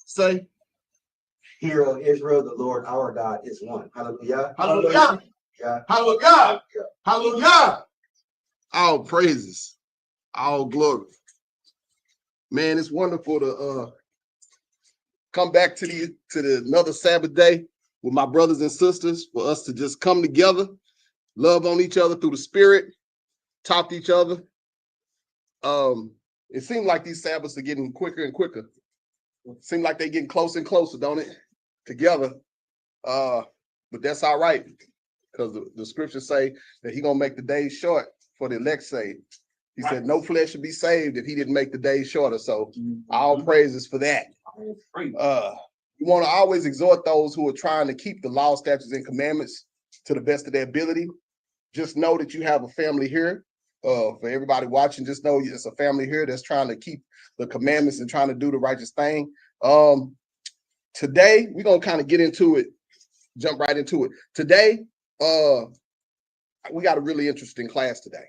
Say, Hear, O Israel, the Lord our God is one. Hallelujah. hallelujah, Yeah. hallelujah, hallelujah. All praises, all glory. Man, it's wonderful to come back to the another Sabbath day with my brothers and sisters, for us to just come together, love on each other through the Spirit, talk to each other. It seems like these Sabbaths are getting quicker and quicker. It seems like they're getting closer and closer, don't it? Together. But that's all right, because the scriptures say that He's gonna make the days short for the elect saved. He said no flesh should be saved if He didn't make the days shorter. So all praises for that. We want to always exhort those who are trying to keep the law, statutes, and commandments to the best of their ability. Just know that you have a family here. For everybody watching, just know it's a family here that's trying to keep the commandments and trying to do the righteous thing. Today, we're going to kind of get into it, jump right into it. Today, we got a really interesting class today.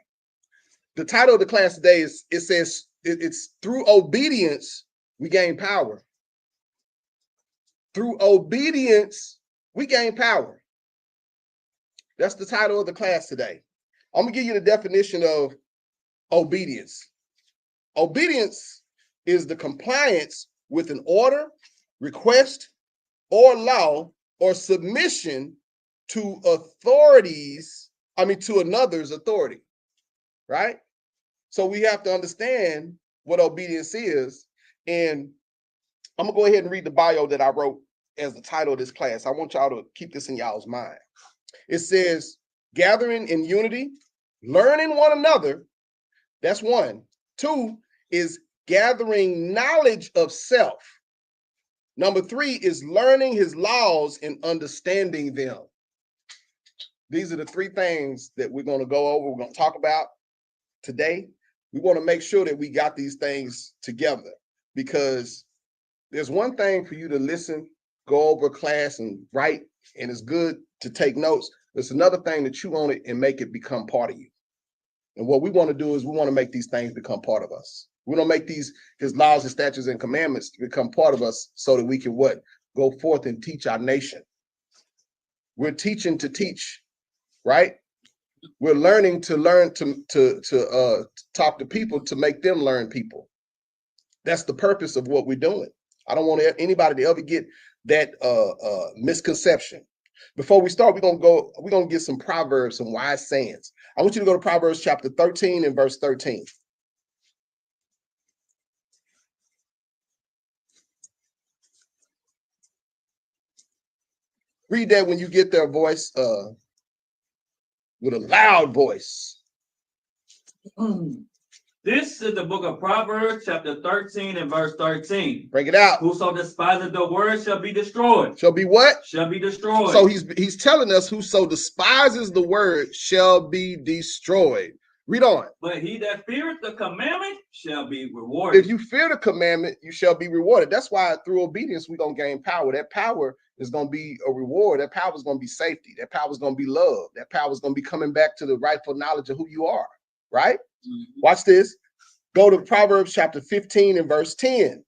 The title of the class today is, it's through obedience, we gain power. Through obedience, we gain power. That's the title of the class today. I'm going to give you the definition of obedience. Obedience is the compliance with an order, request, or law, or submission to to another's authority, right? So we have to understand what obedience is. And I'm going to go ahead and read the bio that I wrote as the title of this class. I want y'all to keep this in y'all's mind. It says, gathering in unity, learning one another. That's one. Two is gathering knowledge of self. Number three is learning His laws and understanding them. These are the three things that we're going to go over. We're going to talk about today. We want to make sure that we got these things together, because there's one thing for you to listen, go over class and write, and it's good to take notes. There's another thing that you own it and make it become part of you. And what we want to do is we want to make these things become part of us. We don't make His laws and statutes and commandments become part of us so that we can go forth and teach our nation. We're teaching to teach, right? We're learning to learn to talk to people, to make them learn people. That's the purpose of what we're doing. I don't want anybody to ever get that misconception. Before we start, we're gonna get some proverbs, some wise sayings. I want you to go to Proverbs chapter 13 and verse 13. Read that when you get their voice, with a loud voice. This is the book of Proverbs, chapter 13 and verse 13. Bring it out. Whoso despises the word shall be destroyed. Shall be what? Shall be destroyed. So he's telling us, whoso despises the word shall be destroyed. Read on. But he that feareth the commandment shall be rewarded. If you fear the commandment, you shall be rewarded. That's why through obedience, we're going to gain power. That power is going to be a reward. That power is going to be safety. That power is going to be love. That power is going to be coming back to the rightful knowledge of who you are, right? Mm-hmm. Watch this. Go to Proverbs chapter 15 and verse 10.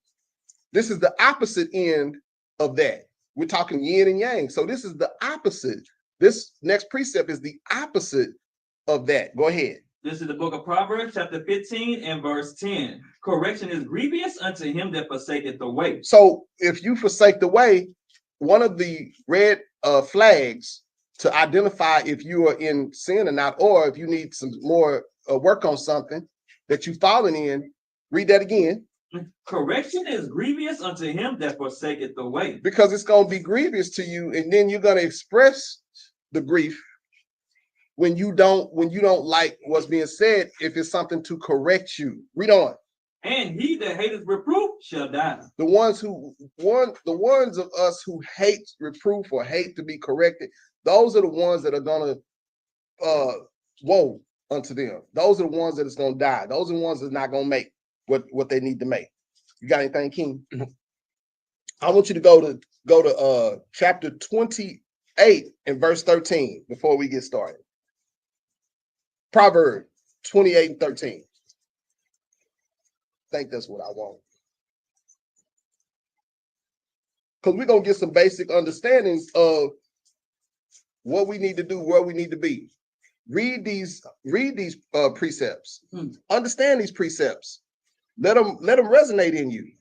This is the opposite end of that. We're talking yin and yang. So this is the opposite. This next precept is the opposite of that. Go ahead. This is the book of Proverbs, chapter 15 and verse 10. Correction is grievous unto him that forsaketh the way. So if you forsake the way, one of the red flags to identify if you are in sin or not, or if you need some more work on something that you've fallen in, read that again. Correction is grievous unto him that forsaketh the way. Because it's going to be grievous to you, and then you're going to express the grief when you don't like what's being said, if it's something to correct you. Read on. And he that hateth reproof shall die. The ones of us who hate reproof or hate to be corrected, those are the ones that are gonna woe unto them. Those are the ones that is gonna die. Those are the ones that's not gonna make what they need to make. You got anything, King? I want you to go to chapter 28 and verse 13 before we get started. Proverbs 28 and 13. I think that's what I want. because we're gonna get some basic understandings of what we need to do, where we need to be. Read these precepts. Understand these precepts. Let them resonate in you.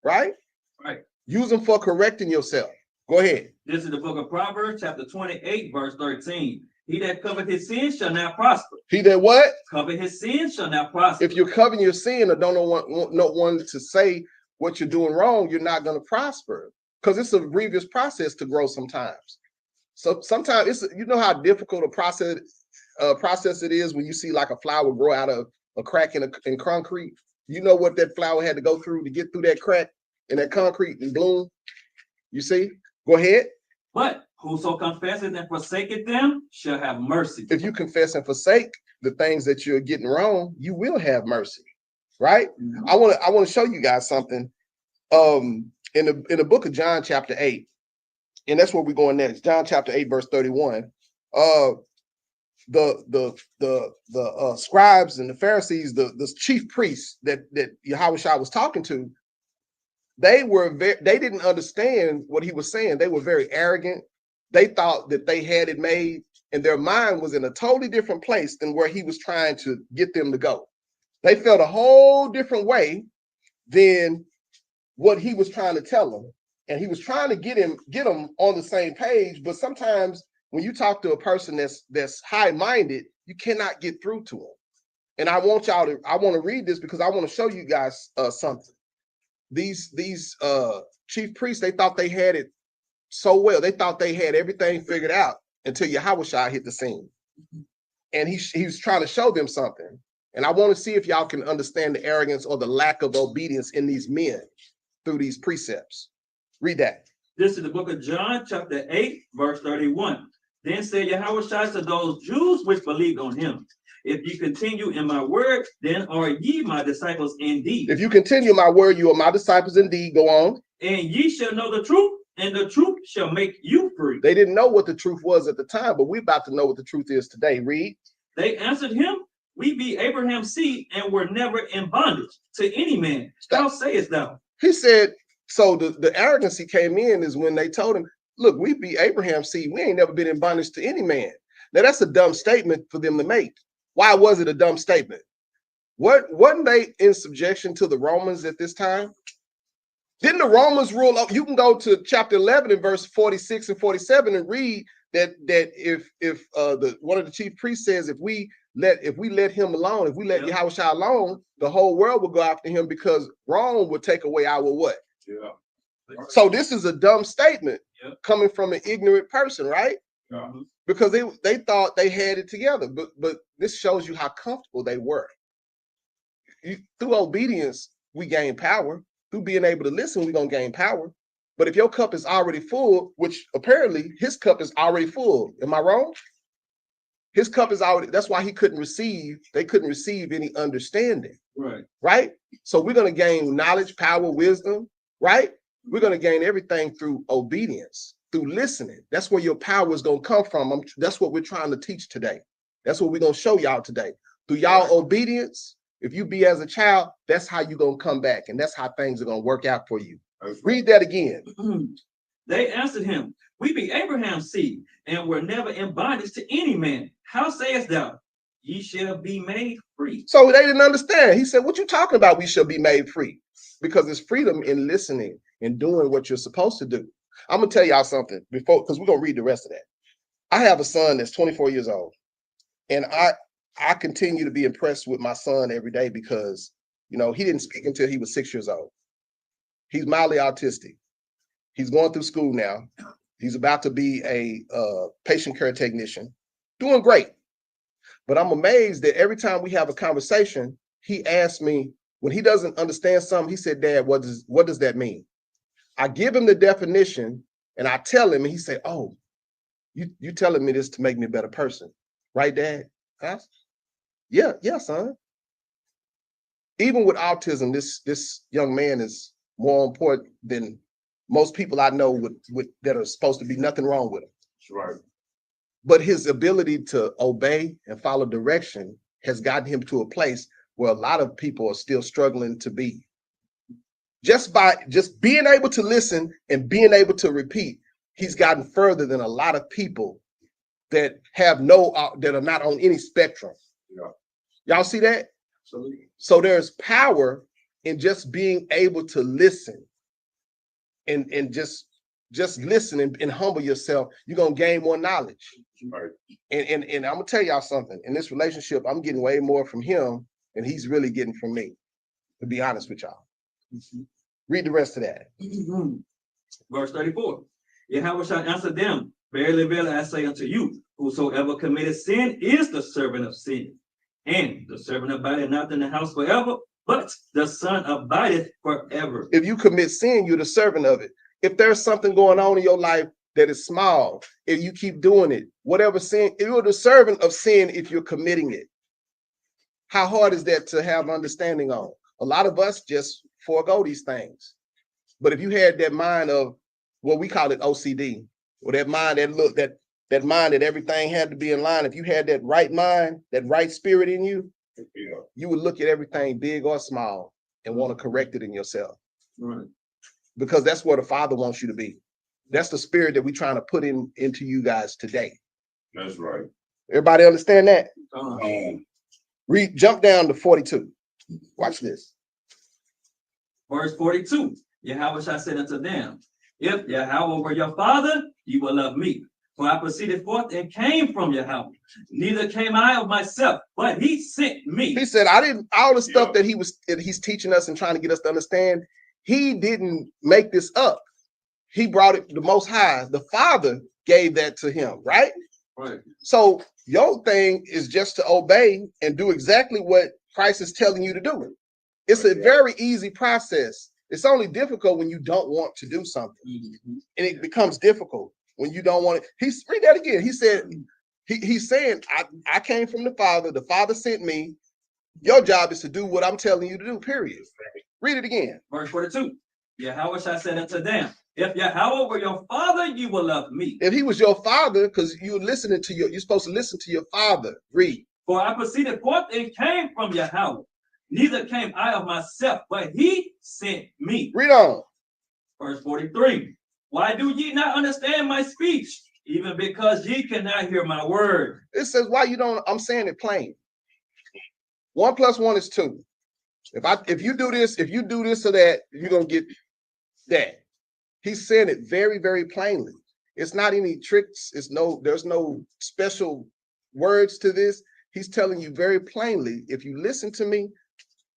Right? Right. Use them for correcting yourself. Go ahead. This is the book of Proverbs, chapter 28, verse 13. He that covered his sin shall not prosper. He that what? Cover his sin shall not prosper. If you're covering your sin or don't want no one to say what you're doing wrong, you're not going to prosper, because it's a grievous process to grow sometimes. So sometimes it's, you know how difficult a process it is when you see like a flower grow out of a crack in concrete. You know what that flower had to go through to get through that crack in that concrete and bloom. You see? Go ahead. But whoso confesseth and forsaketh them shall have mercy. If you confess and forsake the things that you're getting wrong, you will have mercy. Right? Mhm. I want to show you guys something. In the book of John, chapter 8, and that's where we're going next. John chapter 8, verse 31. The scribes and the Pharisees, the chief priests that Yahushua was talking to, they didn't understand what he was saying. They were very arrogant. They thought that they had it made, and their mind was in a totally different place than where he was trying to get them to go. They felt a whole different way than what he was trying to tell them. And he was trying to get them on the same page. But sometimes when you talk to a person that's high-minded, you cannot get through to them. And I want to read this because I want to show you guys something. These chief priests, they thought they had it so well. They thought they had everything figured out until Yahushua hit the scene. And he was trying to show them something. And I want to see if y'all can understand the arrogance or the lack of obedience in these men through these precepts. Read that. This is the book of John, chapter 8, verse 31. Then said Yahushua to those Jews which believed on him, if you continue in my word, then are ye my disciples indeed. If you continue my word, you are my disciples indeed. Go on. And ye shall know the truth, and the truth shall make you free. They didn't know what the truth was at the time, but we're about to know what the truth is today. Read. They answered him, we be Abraham's seed, and were never in bondage to any man. How sayest thou? He said, so the arrogancy came in is when they told him, look, we be Abraham's seed. We ain't never been in bondage to any man. Now, that's a dumb statement for them to make. Why was it a dumb statement? Wasn't they in subjection to the Romans at this time? Didn't the Romans rule up? You can go to chapter 11 and verse 46 and 47 and read that if one of the chief priests says, if we let him alone, if we let Yahushua alone, the whole world will go after him because Rome would take away our what? Yeah. So this is a dumb statement coming from an ignorant person, right? Yeah. Because they thought they had it together, but this shows you how comfortable they were. Through obedience, we gain power. Through being able to listen, we're going to gain power. But if your cup is already full, which apparently his cup is already full, am I wrong? His cup is already, that's why they couldn't receive any understanding. Right? So we're going to gain knowledge, power, wisdom, right? We're going to gain everything through obedience, through listening. That's where your power is going to come from. That's what we're trying to teach today. That's what we're going to show y'all today. Through y'all obedience, if you be as a child, that's how you're going to come back. And that's how things are going to work out for you. Read that again. They answered him, we be Abraham's seed, and were never in bondage to any man. How sayest thou, ye shall be made free? So they didn't understand. He said, what you talking about, we shall be made free? Because it's freedom in listening and doing what you're supposed to do. I'm going to tell y'all something before, because we're going to read the rest of that. I have a son that's 24 years old. And I continue to be impressed with my son every day because, you know, he didn't speak until he was 6 years old. He's mildly autistic. He's going through school now. He's about to be a patient care technician. Doing great. But I'm amazed that every time we have a conversation, he asks me, when he doesn't understand something, he said, Dad, what does that mean? I give him the definition and I tell him, and he said, oh, you telling me this to make me a better person. Right, Dad? Yeah, son. Even with autism, this young man is more important than most people I know with that are supposed to be nothing wrong with him. Right. But his ability to obey and follow direction has gotten him to a place where a lot of people are still struggling to be. Just by just being able to listen and being able to repeat, he's gotten further than a lot of people that have that are not on any spectrum. Yeah. Y'all see that? Absolutely. So there's power in just being able to listen and just listen and humble yourself. You're gonna gain more knowledge. Right. And I'm gonna tell y'all something. In this relationship, I'm getting way more from him than he's really getting from me, to be honest with y'all. Read the rest of that. Verse 34. Yahweh shall answer them, verily, verily, I say unto you, whosoever committed sin is the servant of sin. And the servant abideth not in the house forever, but the son abideth forever. If you commit sin, you're the servant of it. If there's something going on in your life that is small, if you keep doing it, whatever sin, you're the servant of sin if you're committing it. How hard is that to have understanding on? A lot of us just forego these things. But if you had that mind of what we call it OCD, or that mind that mind that everything had to be in line, if you had that right mind, that right spirit in you, Yeah. you would look at everything big or small and want to correct it in yourself. Right. Because that's where the Father wants you to be. That's the spirit that we're trying to put into you guys today. That's right. Everybody understand that? Um, Jump down to 42. Watch this. Verse 42. Yahweh shall say unto them, if Yahweh were your father, you will love me. For I proceeded forth and came from Yahweh. Neither came I of myself, but he sent me. He said, all the stuff that he's teaching us and trying to get us to understand, he didn't make this up. He brought it the Most High. The Father gave that to him, right? Right. So your thing is just to obey and do exactly what Christ is telling you to do. It's a very easy process. It's only difficult when you don't want to do something. And it becomes difficult when you don't want it. Read that again. He said, he's saying, I came from the Father sent me. Your job is to do what I'm telling you to do, period. Read it again. Verse 42. Yahweh shall say unto them, if Yahweh were your father, you will love me. If he was your father, because you're supposed to listen to your father. Read. For I proceeded forth and came from Yahweh. Neither came I of myself, but he sent me. Read on. Verse 43. Why do ye not understand my speech? Even because ye cannot hear my word. It says, why you don't, I'm saying it plain. 1 + 1 is 2. If you do this or that, you're gonna get that. He's saying it very, very plainly. It's not any tricks. There's no special words to this. He's telling you very plainly, if you listen to me,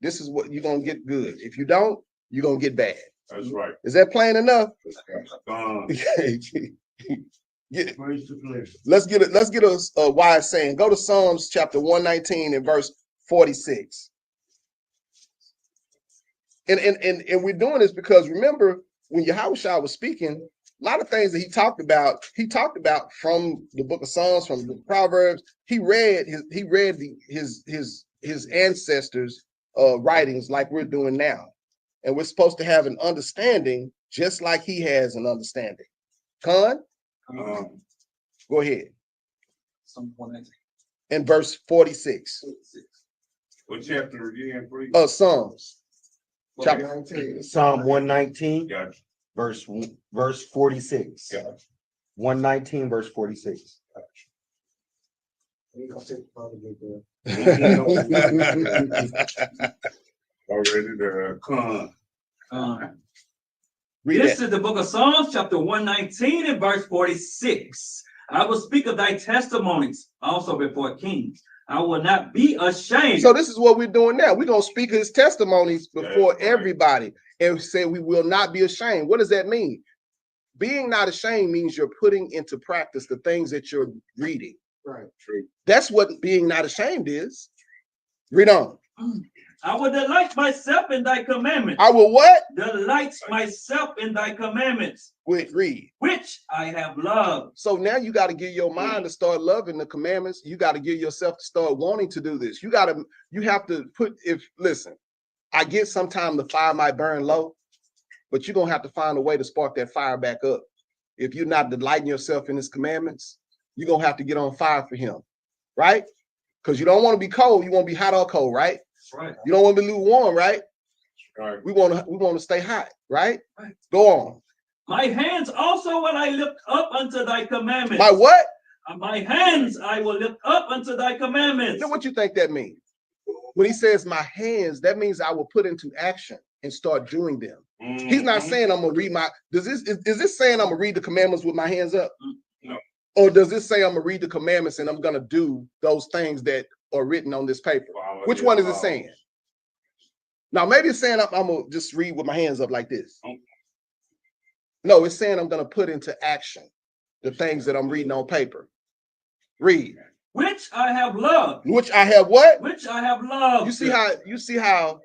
this is what you're gonna get good. If you don't, you're gonna get bad. that's right. Is that plain enough? Let's get a wise saying. Go to Psalms chapter 119 and verse 46. And we're doing this because remember when Yahushua was speaking, a lot of things that he talked about from the book of Psalms, from the Proverbs. He read his ancestors' writings like we're doing now. And we're supposed to have an understanding just like he has an understanding. Khan? Go ahead. Psalm 119. In verse 46. What chapter again, please? Psalms. Chapter 19. Psalm 119, Gotcha. verse 46. Gotcha. 119, verse 46. Already there. This is the book of Psalms, chapter 119 and verse 46. I will speak of thy testimonies also before kings. I will not be ashamed. So this is what we're doing now. We're going to speak his testimonies before right. everybody and say we will not be ashamed. What does that mean? Being not ashamed means you're putting into practice the things that you're reading. Right. True. That's what being not ashamed is. Read on. I will delight myself in thy commandments. I will what? Delight myself in thy commandments. Read. Which I have loved. So now you got to get your mind to start loving the commandments. You got to get yourself to start wanting to do this. You have to listen, I get sometimes the fire might burn low, but you're going to have to find a way to spark that fire back up. If you're not delighting yourself in his commandments, you're going to have to get on fire for him, right? Because you don't want to be cold. You want to be hot or cold, right? Right. You don't want to be lukewarm, right? Right. We want to stay hot, right? Go on. My hands also will I lift up unto thy commandments. My what? My hands I will lift up unto thy commandments. Now, what you think that means? When he says my hands, that means I will put into action and start doing them. He's not saying I'm gonna read my. Is this saying I'm gonna read the commandments with my hands up? No. Or does this say I'm gonna read the commandments and I'm gonna do those things that are written on this paper? Which one is it saying? Now maybe it's saying I'm gonna just read with my hands up like this. No, it's saying I'm gonna put into action the things that I'm reading on paper. Read. Which I have loved. Which I have what? Which I have loved. You see how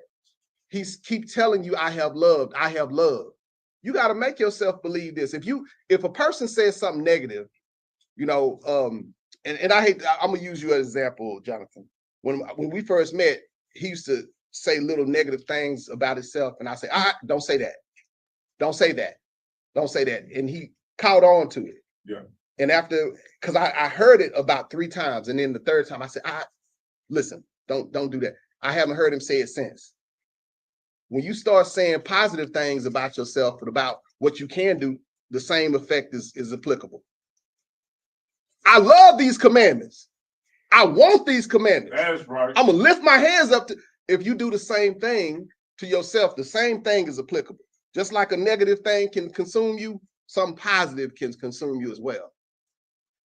he's keep telling you I have loved, I have loved. You got to make yourself believe this. If a person says something negative, you know, and I hate, I'm gonna use you as an example, Jonathan. When we first met, he used to say little negative things about himself, and I say, don't say that. Don't say that. Don't say that. And he caught on to it. Yeah. And after, because I heard it about 3 times, and then the third time I said, listen, don't do that. I haven't heard him say it since. When you start saying positive things about yourself and about what you can do, the same effect is applicable. I love these commandments. I want these commandments. That's right. I'm gonna lift my hands up to, if you do the same thing to yourself, the same thing is applicable. Just like a negative thing can consume you, something positive can consume you as well.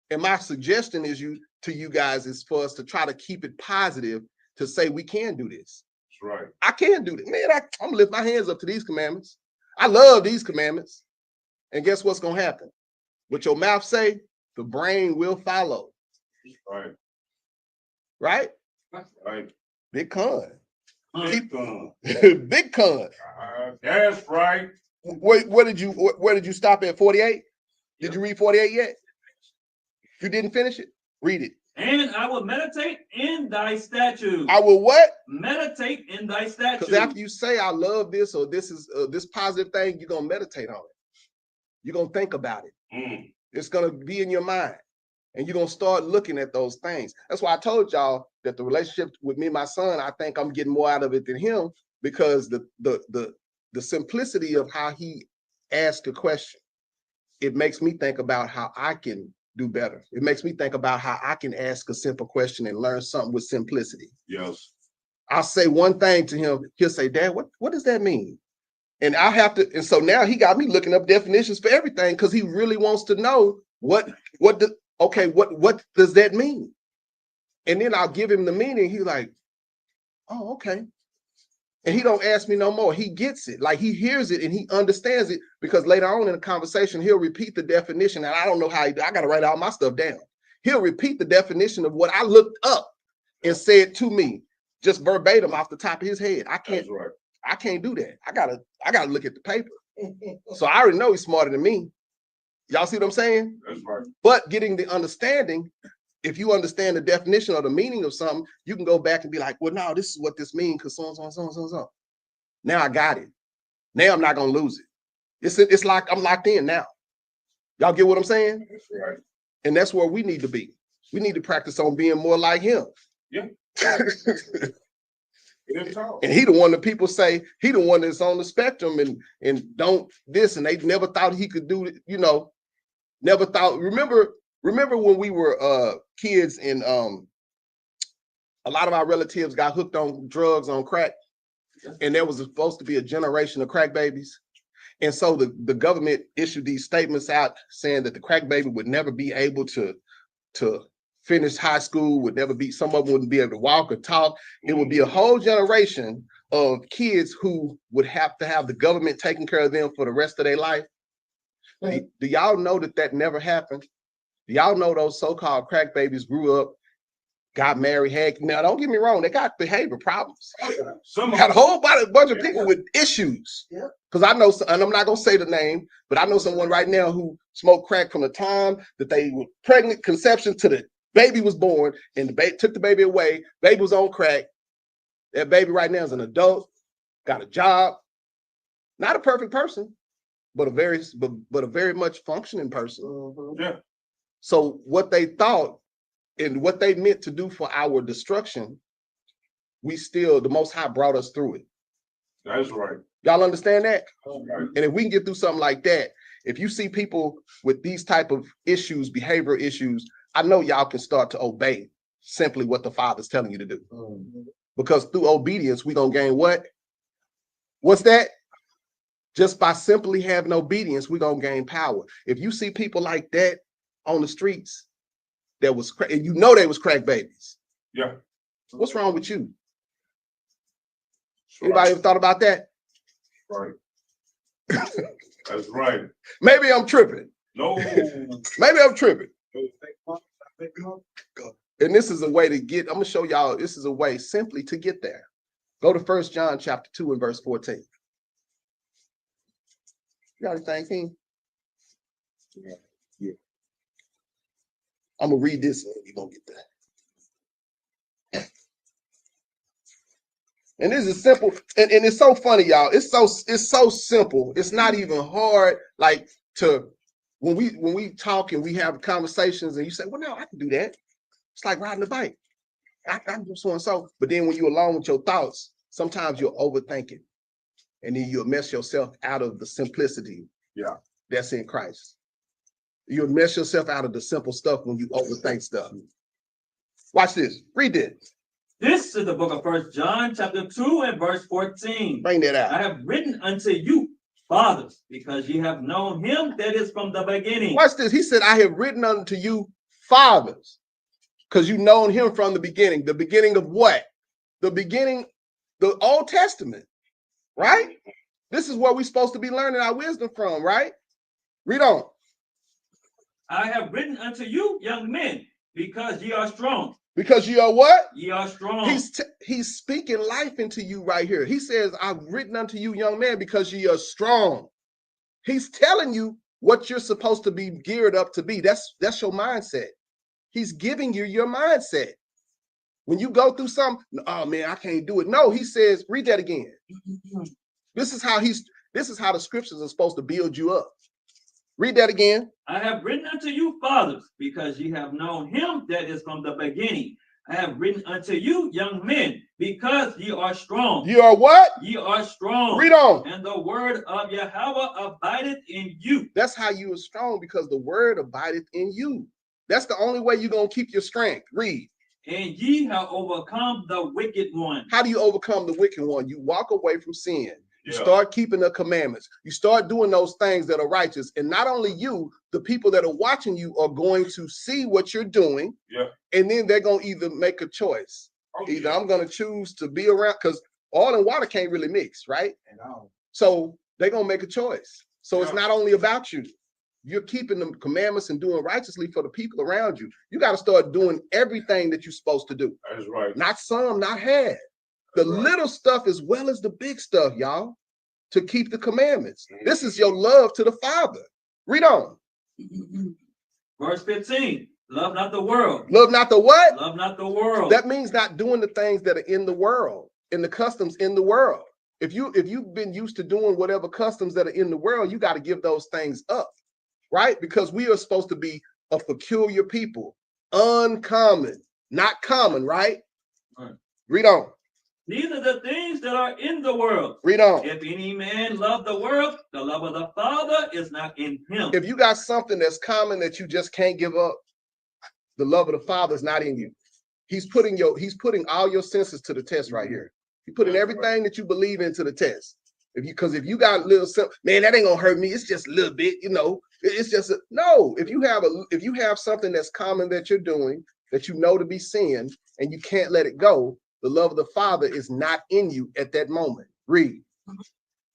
And my suggestion is to you guys is for us to try to keep it positive, to say we can do this. That's right. I can do this. Man, I'm gonna lift my hands up to these commandments. I love these commandments. And guess what's gonna happen? What your mouth say, the brain will follow. Right. Right? Right. Big con. Big con. Big con. That's right. Where did you stop at 48? Did you read 48 yet? You didn't finish it? Read it. And I will meditate in thy statutes. I will what? Meditate in thy statutes. Because after you say I love this, or this is this positive thing, you're gonna meditate on it. You're gonna think about it. It's gonna be in your mind, and you're gonna start looking at those things. That's why I told y'all that the relationship with me and my son, I think I'm getting more out of it than him, because the simplicity of how he asked a question, it makes me think about how I can do better. It makes me think about how I can ask a simple question and learn something with simplicity. Yes. I'll say one thing to him, he'll say, Dad, what does that mean? And I have to, and so now he got me looking up definitions for everything, because he really wants to know what does that mean? And then I'll give him the meaning. He's like, oh, okay. And he don't ask me no more. He gets it. Like, he hears it and he understands it, because later on in the conversation, he'll repeat the definition. And I don't know how I got to write all my stuff down. He'll repeat the definition of what I looked up and said to me, just verbatim off the top of his head. I can't do that. I gotta look at the paper. So I already know he's smarter than me. Y'all see what I'm saying? That's right. But getting the understanding, if you understand the definition or the meaning of something, you can go back and be like, well, no, this is what this means, because so and so and so and so and so. Now I got it. Now I'm not gonna lose it. It's like I'm locked in now. Y'all get what I'm saying? That's right. And that's where we need to be. We need to practice on being more like him. Yeah. And he the one that people say, he the one that's on the spectrum and don't this, and they never thought he could do it, you know, never thought. Remember when we were kids, and a lot of our relatives got hooked on drugs, on crack, and there was supposed to be a generation of crack babies. And so the government issued these statements out saying that the crack baby would never be able to finish high school, some of them wouldn't be able to walk or talk. It would be a whole generation of kids who would have to have the government taking care of them for the rest of their life. Do y'all know that never happened? Do y'all know those so-called crack babies grew up, got married, now don't get me wrong, they got behavior problems. Some got a whole bunch of people with issues. Yeah. Because I know, and I'm not gonna say the name, but I know someone right now who smoked crack from the time that they were pregnant, conception to the baby was born, and took the baby away. Baby was on crack. That baby right now is an adult, got a job, not a perfect person, but a very much functioning person. Mm-hmm. Yeah. So what they thought and what they meant to do for our destruction, the Most High brought us through it. That's right. Y'all understand that? Right. And if we can get through something like that, if you see people with these type of issues, behavioral issues, I know y'all can start to obey simply what the Father's telling you to do. Because through obedience, we're going to gain what? What's that? Just by simply having obedience, we're going to gain power. If you see people like that on the streets, that was and you know they was crack babies. Yeah. What's wrong with you? That's Anybody ever thought about that? right. That's right. Maybe I'm tripping. No. Maybe I'm tripping. And this is a way to get, I'm going to show y'all, this is a way simply to get there. Go to 1 John chapter 2 and verse 14. You got anything, King? Yeah. I'm going to read this and you're going to get there. And this is simple. And it's so funny, y'all. It's so simple. It's not even hard, like to when we talk and we have conversations and you say, well, no, I can do that. It's like riding a bike. I can do so and so. But then when you're alone with your thoughts, sometimes you'll overthink it. And then you'll mess yourself out of the simplicity that's in Christ. You'll mess yourself out of the simple stuff when you overthink stuff. Watch this. Read this. This is the book of 1 John chapter 2 and verse 14. Bring that out. I have written unto you, fathers, because ye have known him that is from the beginning. Watch this. He said, I have written unto you, fathers, because you've known him from the beginning. The beginning of what? The beginning, the Old Testament, right? This is where we're supposed to be learning our wisdom from, right? Read on. I have written unto you, young men, because ye are strong. Because you are what? Ye are strong. He's speaking life into you right here. He says, I've written unto you, young man, because ye are strong. He's telling you what you're supposed to be geared up to be. That's your mindset. He's giving you your mindset. When you go through something, oh man, I can't do it. No, he says, read that again. This is how the scriptures are supposed to build you up. Read that again. I have written unto you, fathers, because ye have known him that is from the beginning. I have written unto you, young men, because ye are strong. You are what? Ye are strong. Read on. And the word of Yahweh abideth in you. That's how you are strong, because the word abideth in you. That's the only way you're going to keep your strength. Read. And ye have overcome the wicked one. How do you overcome the wicked one? You walk away from sin. You start keeping the commandments. You start doing those things that are righteous. And not only you, the people that are watching you are going to see what you're doing. And then they're going to either make a choice. Either I'm going to choose to be around, because oil and water can't really mix, right? So they're going to make a choice. So it's not only about you. You're keeping the commandments and doing righteously for the people around you. You got to start doing everything that you're supposed to do. That's right. Not some, not half. The little stuff as well as the big stuff, y'all, to keep the commandments. This is your love to the Father. Read on. Verse 15. Love not the world. Love not the what? Love not the world. That means not doing the things that are in the world, in the customs in the world. If you've been used to doing whatever customs that are in the world, you got to give those things up, right? Because we are supposed to be a peculiar people, uncommon, not common, right? Read on. Neither the things that are in the world. Read on. If any man love the world, the love of the Father is not in him. If you got something that's common that you just can't give up, the love of the Father is not in you. He's putting all your senses to the test right here. He's putting everything that you believe into the test. Because if you got a little simple, man, that ain't gonna hurt me. It's just a little bit, It's just no. If you have something that's common that you're doing that you know to be sin and you can't let it go, the love of the Father is not in you at that moment. Read.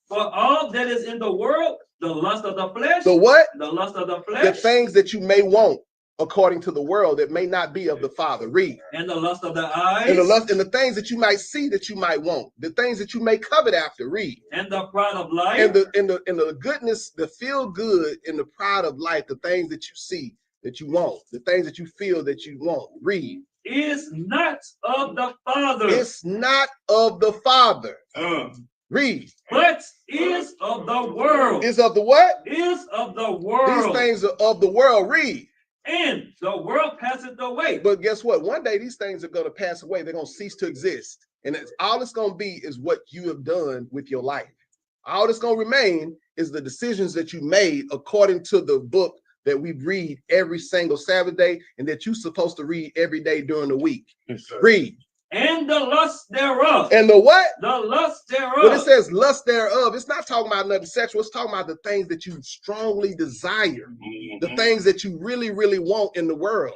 For all that is in the world, the lust of the flesh. The what? The lust of the flesh. The things that you may want according to the world that may not be of the Father. Read. And the lust of the eyes. And the things that you might see that you might want. The things that you may covet after. Read. And the pride of life. And the goodness, the feel good and the pride of life, the things that you see that you want, the things that you feel that you want. Read. Is not of the Father. It's not of the Father. Read. But is of the world. Is of the what? Is of the world. These things are of the world. Read. And the world passeth away. But guess what? One day these things are going to pass away. They're going to cease to exist. And all it's going to be is what you have done with your life. All that's going to remain is the decisions that you made according to the book that we read every single Sabbath day and that you're supposed to read every day during the week. Read. And the lust thereof. And the what? The lust thereof. When it says lust thereof, it's not talking about nothing sexual. It's talking about the things that you strongly desire, the things that you really, really want in the world.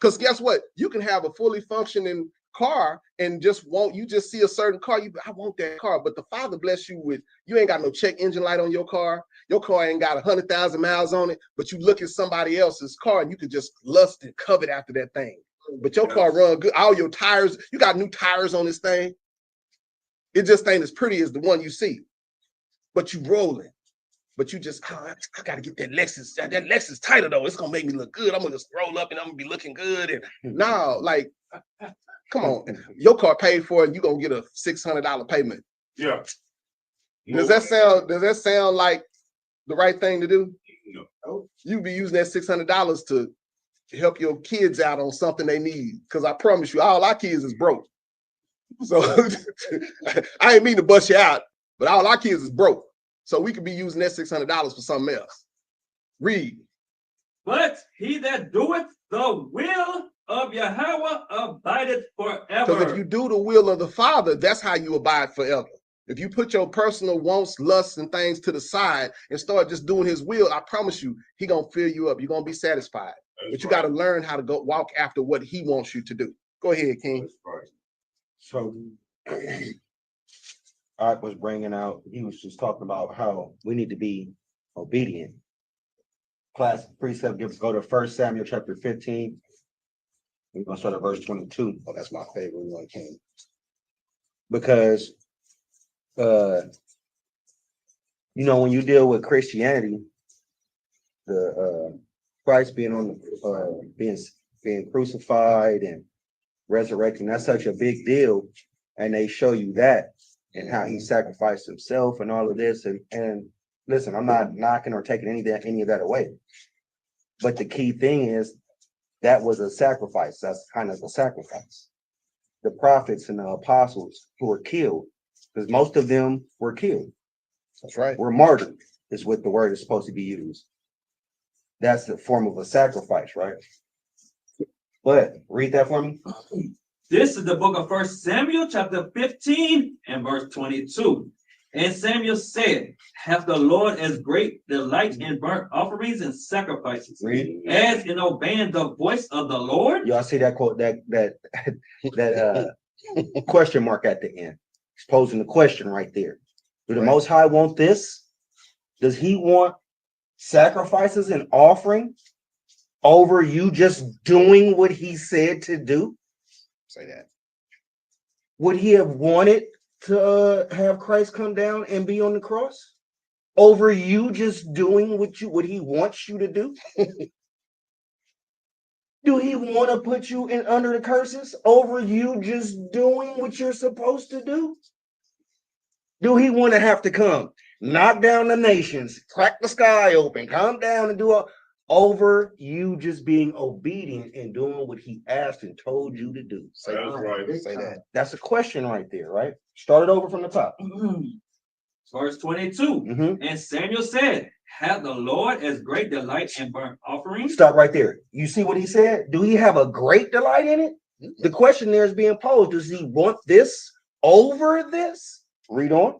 Because guess what? You can have a fully functioning car and just see a certain car. I want that car, but the Father bless you with, you ain't got no check engine light on your car. Your car ain't got 100,000 miles on it, but you look at somebody else's car and you can just lust and covet after that thing. But your car run good. All your tires, you got new tires on this thing. It just ain't as pretty as the one you see, but you rolling. But you just, I got to get that Lexus. That Lexus title though. It's gonna make me look good. I'm gonna just roll up and I'm gonna be looking good. And no, like, come on, your car paid for it. You gonna get a $600 payment. Yeah. Does that sound like the right thing to do? No. You be using that $600 to help your kids out on something they need. Because I promise you, all our kids is broke. So I ain't mean to bust you out, but all our kids is broke. So we could be using that $600 for something else. Read. But he that doeth the will of Yahweh abideth forever. Because if you do the will of the Father, that's how you abide forever. If you put your personal wants, lusts, and things to the side and start just doing his will, I promise you, he gonna fill you up. You're gonna be satisfied. But you got to learn how to go walk after what he wants you to do. Go ahead, King. So Art was bringing out, he was just talking about how we need to be obedient. Class precept, go to 1 Samuel chapter 15. We're going to start at verse 22. Oh, that's my favorite one, King. Because, when you deal with Christianity, the Christ being on the being crucified and resurrecting, that's such a big deal. And they show you that and how he sacrificed himself and all of this. And listen, I'm not knocking or taking any of that away. But the key thing is that was a sacrifice. That's kind of a sacrifice. The prophets and the apostles who were killed, because most of them were killed. That's right. Were martyred, is what the word is supposed to be used. That's the form of a sacrifice, right? But read that for me. This is the book of 1 Samuel, chapter 15, and verse 22. And Samuel said, hath the Lord as great delight in burnt offerings and sacrifices, Read. as in obeying the voice of the Lord? Y'all see that quote, that question mark at the end. He's posing the question right there. Do the Most High want this? Does he want sacrifices and offering over you just doing what he said to do? Say that. Would he have wanted to have Christ come down and be on the cross over you just doing what he wants you to do? Do he want to put you in under the curses over you just doing what you're supposed to do? Do he want to have to come, knock down the nations, crack the sky open, come down and do all over you just being obedient and doing what he asked and told you to do? Say That's right. Say that. That's a question right there, right? Start it over from the top. Verse 22. And Samuel said, hath the Lord as great delight in burnt offerings? Stop right there. You see what he said? Do he have a great delight in it? The question there is being posed. Does he want this over this? Read on.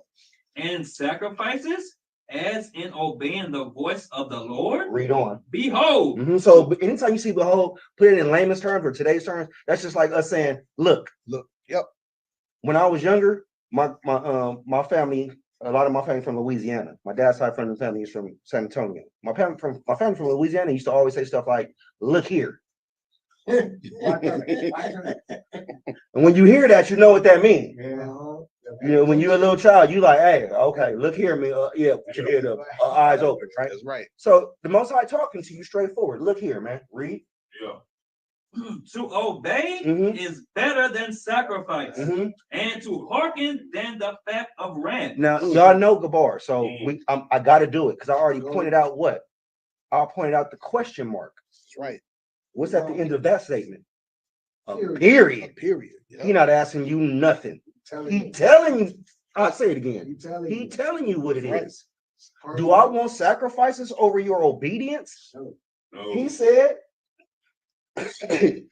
And sacrifices, as in obeying the voice of the Lord? Read on. Behold. So anytime you see behold, put it in layman's terms or today's terms, that's just like us saying, look. Yep. When I was younger, my family, a lot of my family from Louisiana. My dad's side from the family is from San Antonio. My family from Louisiana used to always say stuff like, look here. And when you hear that, you know what that means. When you're a little child, you like, hey, okay, look here, me. Put your head up, eyes open, right? That's right. So the Most High talking to you straightforward. Look here, man. Read. Yeah. To obey is better than sacrifice, and to hearken than the fat of ram. Now, y'all know Gabar, so I got to do it because I already pointed out what? I pointed out the question mark. That's right. What's at the end of that statement? A period. Period. Yep. He's not asking you nothing. He telling you, I'll say it again. He telling you what it is. Do I want sacrifices over your obedience? No. He said, it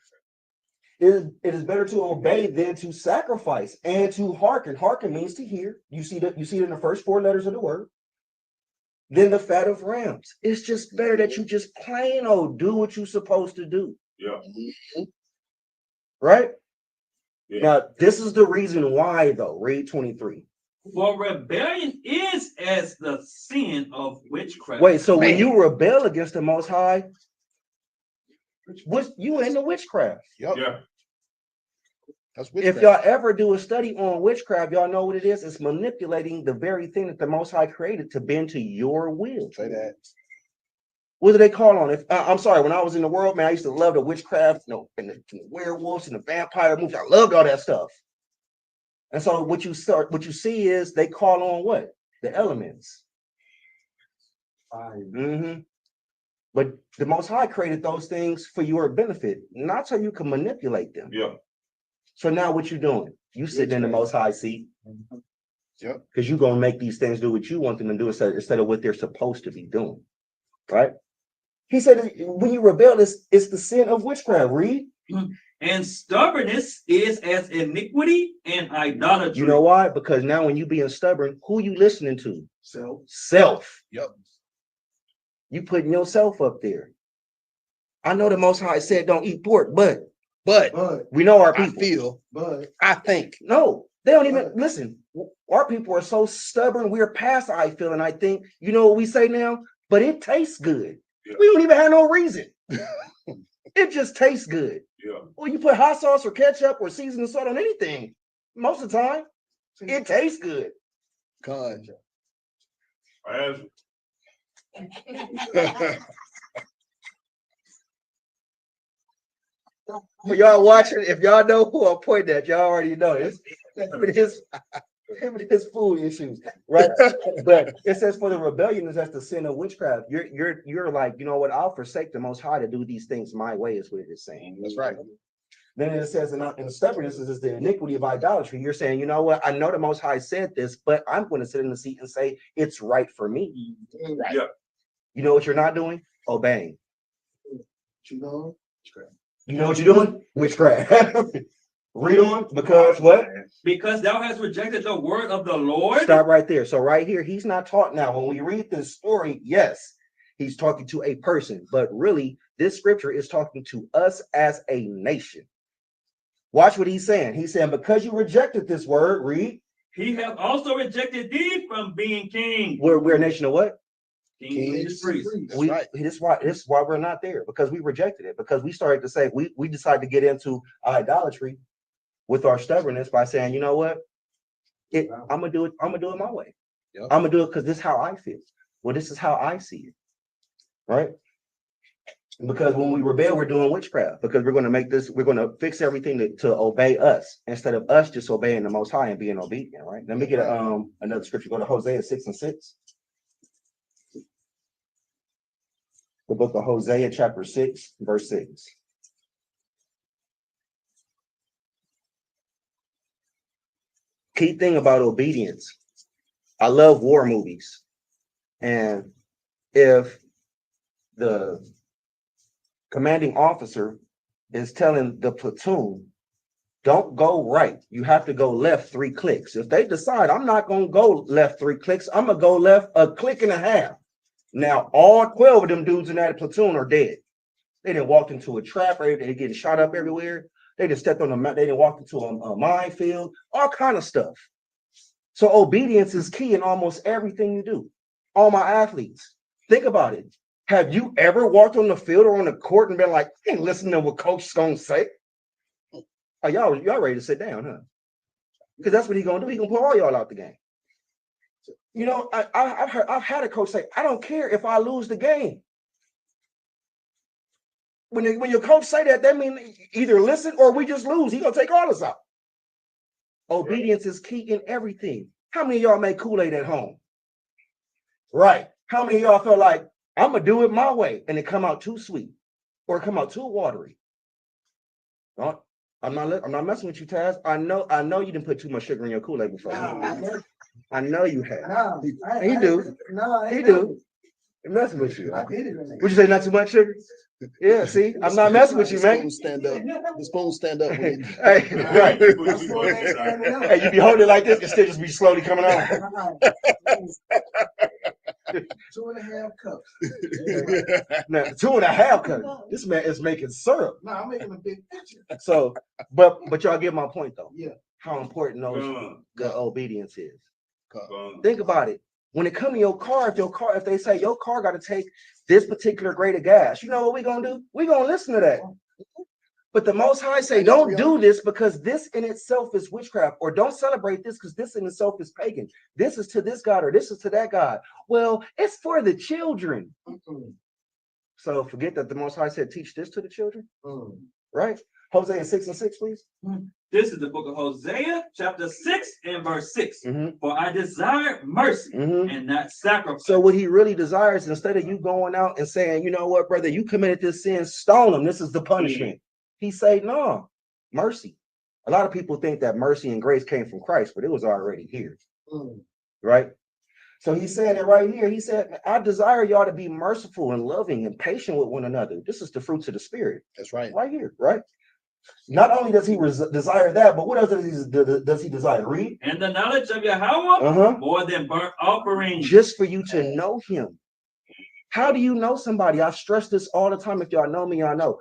is better to obey than to sacrifice and to hearken. Hearken means to hear. You see it in the first 4 letters of the word. Then the fat of rams. It's just better that you just plain old do what you're supposed to do. Yeah. Right? Yeah. Now, this is the reason why, though. Read 23. For rebellion is as the sin of witchcraft. Wait, so when Man. you rebel against the Most High, you in the witchcraft. Yep. Yeah. That's If witchcraft. y'all ever do a study on witchcraft, y'all know what it is. It's manipulating the very thing that the Most High created to bend to your will. Say that. What do they call on it? I'm sorry. When I was in the world, man, I used to love the witchcraft, and the werewolves and the vampire movies. I loved all that stuff. And so what you see is they call on what? The elements. Mm-hmm. But the Most High created those things for your benefit, not so you can manipulate them. Yeah. So now what you doing? You sitting in the Most High seat. Yep. Because you're gonna make these things do what you want them to do instead of what they're supposed to be doing. Right? He said when you rebel, it's the sin of witchcraft. Read. And stubbornness is as iniquity and idolatry. You know why? Because now when you being stubborn, who you listening to? Self. Yep. You putting yourself up there. I know the Most High said don't eat pork, but we know our people. I think. No, they don't even listen. Our people are so stubborn. We're past I feel, and I think, you know what we say now? But it tastes good. Yeah. We don't even have no reason. It just tastes good. Yeah. Well, you put hot sauce or ketchup or seasoning salt on anything, most of the time, it tastes good. God. As For y'all watching, if y'all know who I'm pointing at, y'all already know this. Him and his food issues, right? But it says for the rebellion is that's the sin of witchcraft. You're like, you know what? I'll forsake the Most High to do these things my way, is what it is saying. That's right. Then it says in the stubbornness is the iniquity of idolatry. You're saying, you know what? I know the Most High said this, but I'm going to sit in the seat and say it's right for me. Right. Yeah. You know what you're not doing? Obeying. You know? You know what you're doing? Witchcraft. Read on, because what? Because thou hast rejected the word of the Lord. Stop right there. So right here, he's not taught now. When we read this story, yes, he's talking to a person, but really, this scripture is talking to us as a nation. Watch what he's saying. He's saying, because you rejected this word, read. He hath also rejected thee from being king. We're a nation of what? King, priest, priest. That's right. This is why we're not there, because we rejected it, because we started to say we decided to get into idolatry with our stubbornness by saying, you know what? I'm gonna do it my way. Yep. I'm gonna do it because this is how I feel. Well, this is how I see it. Right? Because when we rebel, we're doing witchcraft, because we're going to fix everything to obey us instead of us just obeying the Most High and being obedient. Right? Let me get another scripture. Go to Hosea 6:6. The book of Hosea, chapter 6, verse 6. Key thing about obedience. I love war movies. And if the commanding officer is telling the platoon, don't go right, you have to go left 3 clicks. If they decide I'm not going to go left 3 clicks, I'm going to go left a click and a half. Now, all 12 of them dudes in that platoon are dead. They didn't walk into a trap, or they getting shot up everywhere. They just stepped on they didn't walk into a minefield, all kind of stuff. So obedience is key in almost everything you do. All my athletes, think about it. Have you ever walked on the field or on the court and been like, I ain't listening to what coach is gonna say? Oh, y'all ready to sit down, huh? Because that's what he's gonna do. He's gonna put all y'all out the game. You know, I've had a coach say, I don't care if I lose the game. When your coach say that means either listen or we just lose. He's gonna take all us out. Obedience is key in everything. How many of y'all make Kool-Aid at home? Right. How many of y'all feel like I'm gonna do it my way and it come out too sweet or it come out too watery? I'm not messing with you, Taz. I know you didn't put too much sugar in your Kool-Aid before. I know you have. He do. He do. I'm messing with you. Would you say not too much sugar? Yeah, see, I'm not messing with you, man. The spoon stand up. When you... Hey, right. Hey, you be holding it like this, and still just be slowly coming on. 2.5 cups. Now, 2.5 cups. This man is making syrup. No, I'm making a big picture. So, but y'all get my point though. Yeah. How important the obedience is. Gone. Think about it. When it comes to your car, if they say your car got to take this particular grade of gas, you know what we're gonna do? We're gonna listen to that. But the Most High say, don't do this because this in itself is witchcraft, or don't celebrate this because this in itself is pagan. This is to this God, or this is to that God. Well, it's for the children. So forget that the Most High said, teach this to the children, right? Hosea 6:6, please. This is the book of Hosea, chapter 6 and verse 6. For I desire mercy and not sacrifice. So what he really desires, instead of you going out and saying, you know what, brother, you committed this sin, stone him. This is the punishment. He say, no, mercy. A lot of people think that mercy and grace came from Christ, but it was already here. Right? So he's saying it right here. He said, I desire y'all to be merciful and loving and patient with one another. This is the fruits of the spirit. That's right. Right here, right? Not only does he desire that, but what else does he desire? Read. And the knowledge of Yahweh more than burnt offerings. Just for you to know him. How do you know somebody? I stress this all the time. If y'all know me, y'all know.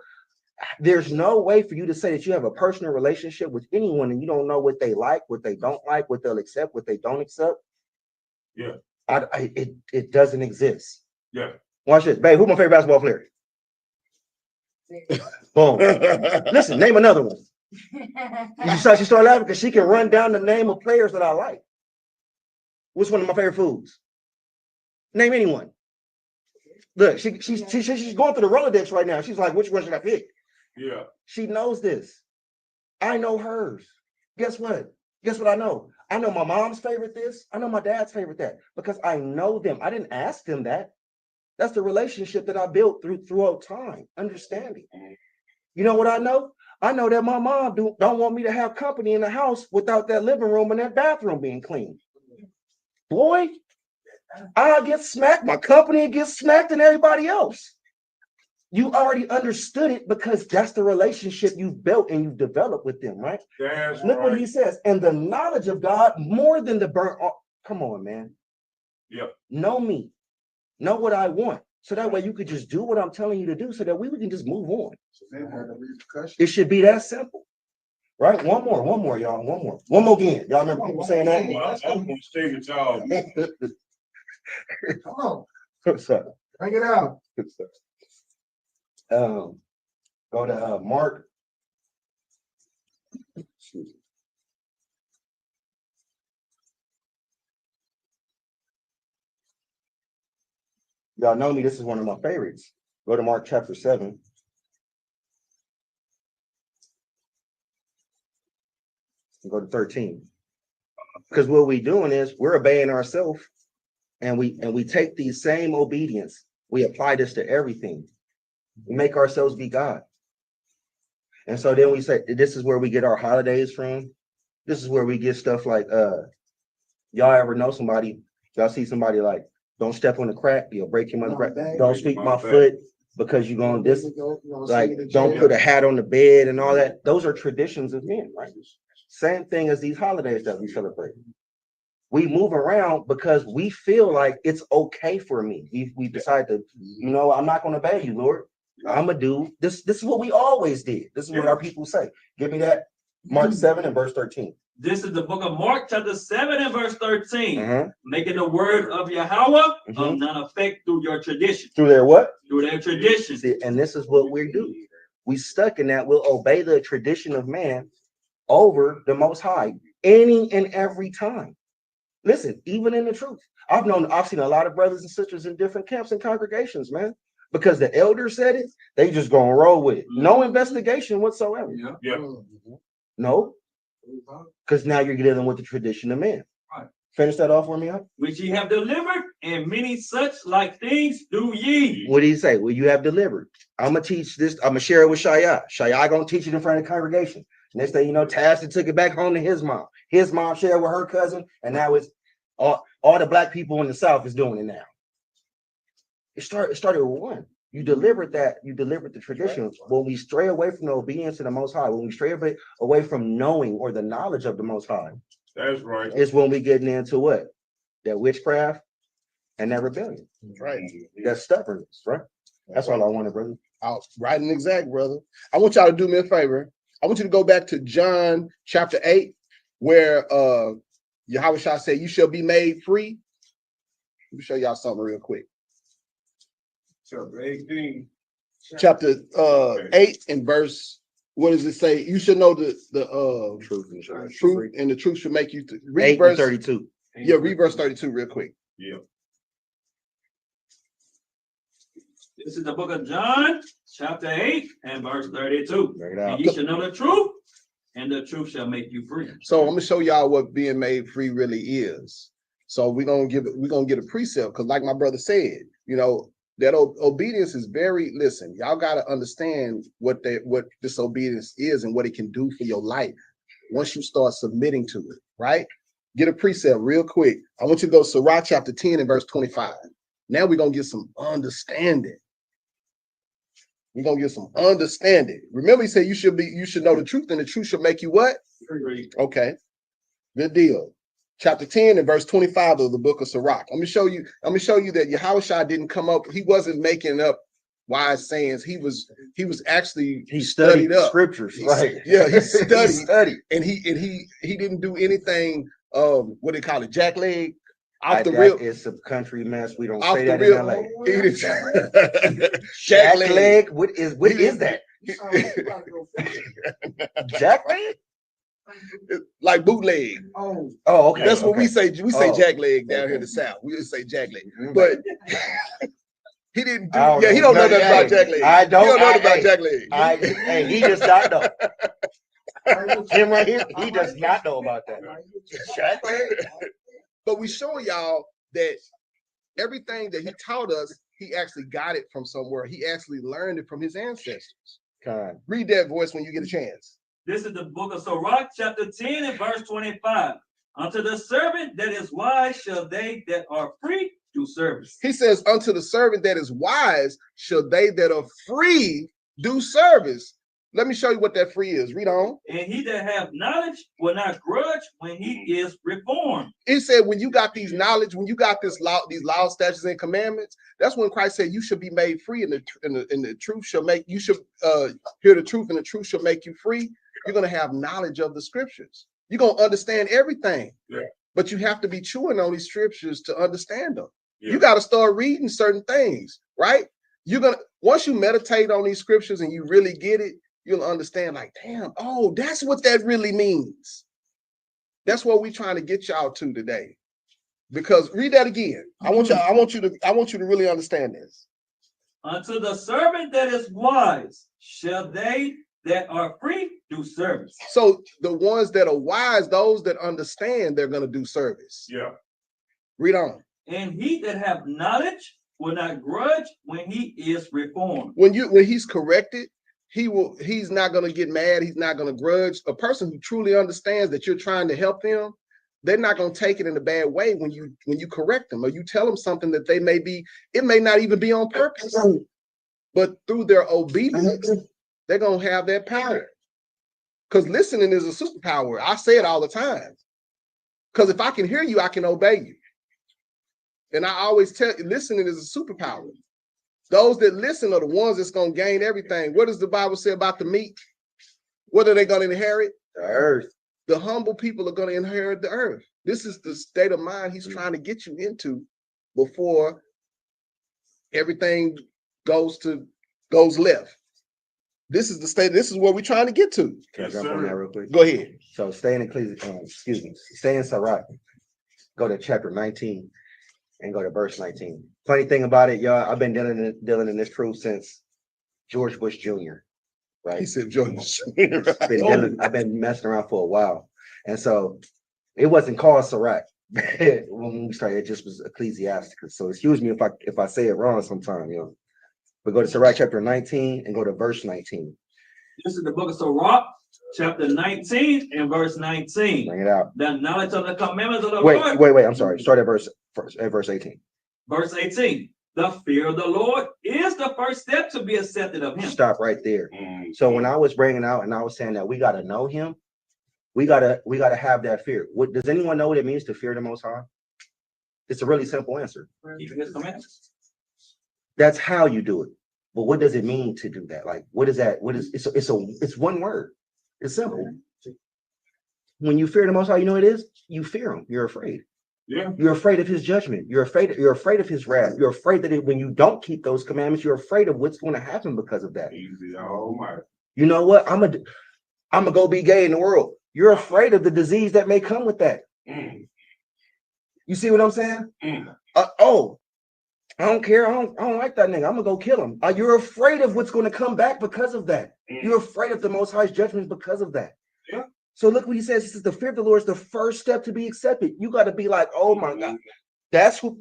There's no way for you to say that you have a personal relationship with anyone and you don't know what they like, what they don't like, what they'll accept, what they don't accept. Yeah. It doesn't exist. Yeah. Watch this. Babe, who's my favorite basketball player? Boom. Listen, name another one. You saw she started laughing because she can run down the name of players that I like. What's one of my favorite foods? Name anyone. Look, she's going through the Rolodex right now. She's like, which one should I pick? Yeah. She knows this. I know hers. Guess what? Guess what I know? I know my mom's favorite this. I know my dad's favorite that because I know them. I didn't ask them that. That's the relationship that I built throughout time, understanding. You know what I know? I know that my mom don't want me to have company in the house without that living room and that bathroom being clean. Boy, I'll get smacked. My company gets smacked and everybody else. You already understood it because that's the relationship you've built and you've developed with them, right? That's Look right. what he says. And the knowledge of God more than the burnt. Come on, man. Yep. Know me. Know what I want. So that way you could just do what I'm telling you to do so that we can just move on. It should be that simple. Right? One more, y'all. One more again. Y'all remember people saying that? Well, I'm gonna stay with y'all. Come on. What's up? Bring it out. Go to Mark. Excuse me. Y'all know me, this is one of my favorites. Go to Mark chapter 7. Go to 13. Because what we're doing is we're obeying ourselves, and we take these same obedience, we apply this to everything. We make ourselves be God. And so then we say, this is where we get our holidays from. This is where we get stuff like, y'all ever know somebody, y'all see somebody like, don't step on the crack, you'll break your crack. Don't sweep my foot because you're going this, like, don't put a hat on the bed and all that. Those are traditions of men, right? Same thing as these holidays that we celebrate. We move around because we feel like it's okay for me. We decide to, you know, I'm not going to obey you, Lord. I'm going to do this. This is what we always did. This is what our people say. Give me that. Mark 7 and verse 13. This is the book of Mark, chapter 7 and verse 13. Making the word of Yahweh of none effect through your tradition. Through their what? Through their tradition. See, and this is what we do. We stuck in that. We'll obey the tradition of man over the Most High any and every time. Listen, even in the truth. I've seen a lot of brothers and sisters in different camps and congregations, man. Because the elder said it, they just gonna roll with it. No investigation whatsoever. Yeah. No. Because now you're dealing with the tradition of man. Right. Finish that off for me, huh? Which ye have delivered, and many such like things do ye. What do you say? Well, you have delivered. I'm gonna teach this. I'm gonna share it with Shi'yah. Shi'yah gonna teach it in front of the congregation. Next thing you know, Tasha took it back home to his mom. His mom shared with her cousin, and now it's all the black people in the South is doing it now. It started with one. You delivered the tradition. When we stray away from the obedience of the Most High, when we stray away from knowing or the knowledge of the Most High, That's right. it's when we getting into what? That witchcraft and that rebellion. Right. That stubbornness, right? That's all I wanted, brother. Right and exact, brother. I want y'all to do me a favor. I want you to go back to John chapter 8, where Yahweh Shah said, "You shall be made free." Let me show y'all something real quick. Chapter 18. Chapter 8 and verse, what does it say? You should know the Truth and truth, and the truth should make you read 8 verse 32. Yeah, read verse 32 real quick. Yeah. This is the book of John, chapter 8 and verse 32. Bring it And out. ye shall know the truth, and the truth shall make you free. So I'm gonna show y'all what being made free really is. So we're gonna get a precept, because like my brother said, that obedience is listen, y'all gotta understand what this obedience is and what it can do for your life once you start submitting to it, right? Get a precept real quick. I want you to go to Sirach chapter 10 and verse 25. Now we're gonna get some understanding. We're gonna get some understanding. Remember, he said you should know the truth, and the truth should make you what? Free. Okay, good deal. Chapter 10 and verse 25 of the book of Sirach. I'm gonna show you that Yahushua didn't come up, he wasn't making up wise sayings. He was actually He studied up scriptures, right? Yeah, he studied. studied. And he didn't do anything what they call it, jackleg off the That real. is some country mess. We don't Off say the that real. in LA. He didn't- Jack jackleg. leg? What is that? You sound like you about to go fishing. Jack leg? Like bootleg. Oh, Oh, okay. That's what we okay. say. We say Oh, jackleg down okay. here in the South. We just say jackleg. Mhm. But he didn't do. I don't Yeah, he know. don't know nothing about Hey, jackleg. I don't- He don't know I- nothing about hey, jackleg. he does not know. Him right here, he does not know about that. Jack leg? But we show y'all that everything that he taught us, he actually got it from somewhere. He actually learned it from his ancestors. Con. Read that voice when you get a chance. This is the book of Sirach, chapter 10 and verse 25. Unto the servant that is wise shall they that are free do service. He says, unto the servant that is wise shall they that are free do service. Let me show you what that free is. Read on. And he that have knowledge will not grudge when he is reformed. He said, when you got these knowledge, when you got these laws, statutes, and commandments, that's when Christ said you should be made free, and the truth shall make you should hear the truth, and the truth shall make you free. You're gonna have knowledge of the scriptures. You're gonna understand everything. Yeah. But you have to be chewing on these scriptures to understand them. Yeah. You got to start reading certain things, right? Once you meditate on these scriptures and you really get it, you'll understand, like, damn, oh, that's what that really means. That's what we're trying to get y'all to today. Because read that again. I want you to really understand this. Unto the servant that is wise shall they that are free do service. So the ones that are wise, those that understand, they're going to do service. Yeah. Read on. And he that have knowledge will not grudge when he is reformed. When he's corrected, he's not going to get mad. He's not going to grudge. A person who truly understands that you're trying to help them, they're not going to take it in a bad way when you correct them or you tell them something that it may not even be on purpose, but through their obedience, they're going to have that power. Because listening is a superpower. I say it all the time. Because if I can hear you, I can obey you. And I always tell you, listening is a superpower. Those that listen are the ones that's going to gain everything. What does the Bible say about the meek? What are they going to inherit? The earth. The humble people are going to inherit the earth. This is the state of mind he's trying to get you into before everything goes left. This is the state. This is what we're trying to get to. Can I Yes, jump on sir. that real quick? Go ahead. So stay in Sirach. Go to chapter 19 and go to verse 19. Funny thing about it, y'all, I've been dealing in this truth since George Bush Jr. Right? He said, George. I've been messing around for a while. And so it wasn't called Sirach. When we started, it just was ecclesiastical. So excuse me if I say it wrong sometime, But go to Sirach chapter 19 and go to verse 19. This is the book of Sirach, chapter 19 and verse 19. Bring it out. The knowledge of the commandments of the Lord. Wait. I'm sorry. Start at verse 18. Verse 18. The fear of the Lord is the first step to be accepted of him. Stop right there. So when I was bringing out and I was saying that we got to know him, we gotta have that fear. What does anyone know what it means to fear the Most High? It's a really simple answer. Keeping his commandments. That's how you do it. But what does it mean to do that? Like, what is that? It's one word. It's simple. When you fear the Most High, you know what it is? You fear him. You're afraid. Yeah. You're afraid of his judgment. You're afraid of his wrath. You're afraid that when you don't keep those commandments, you're afraid of what's going to happen because of that. Easy, almighty. You know what? I'm gonna go be gay in the world. You're afraid of the disease that may come with that. You see what I'm saying? I don't care. I don't like that nigga. I'm gonna go kill him. You're afraid of what's going to come back because of that. You're afraid of the Most High's judgment because of that. Yeah. So look what he says. He says the fear of the Lord is the first step to be accepted. You got to be like, oh my God, this is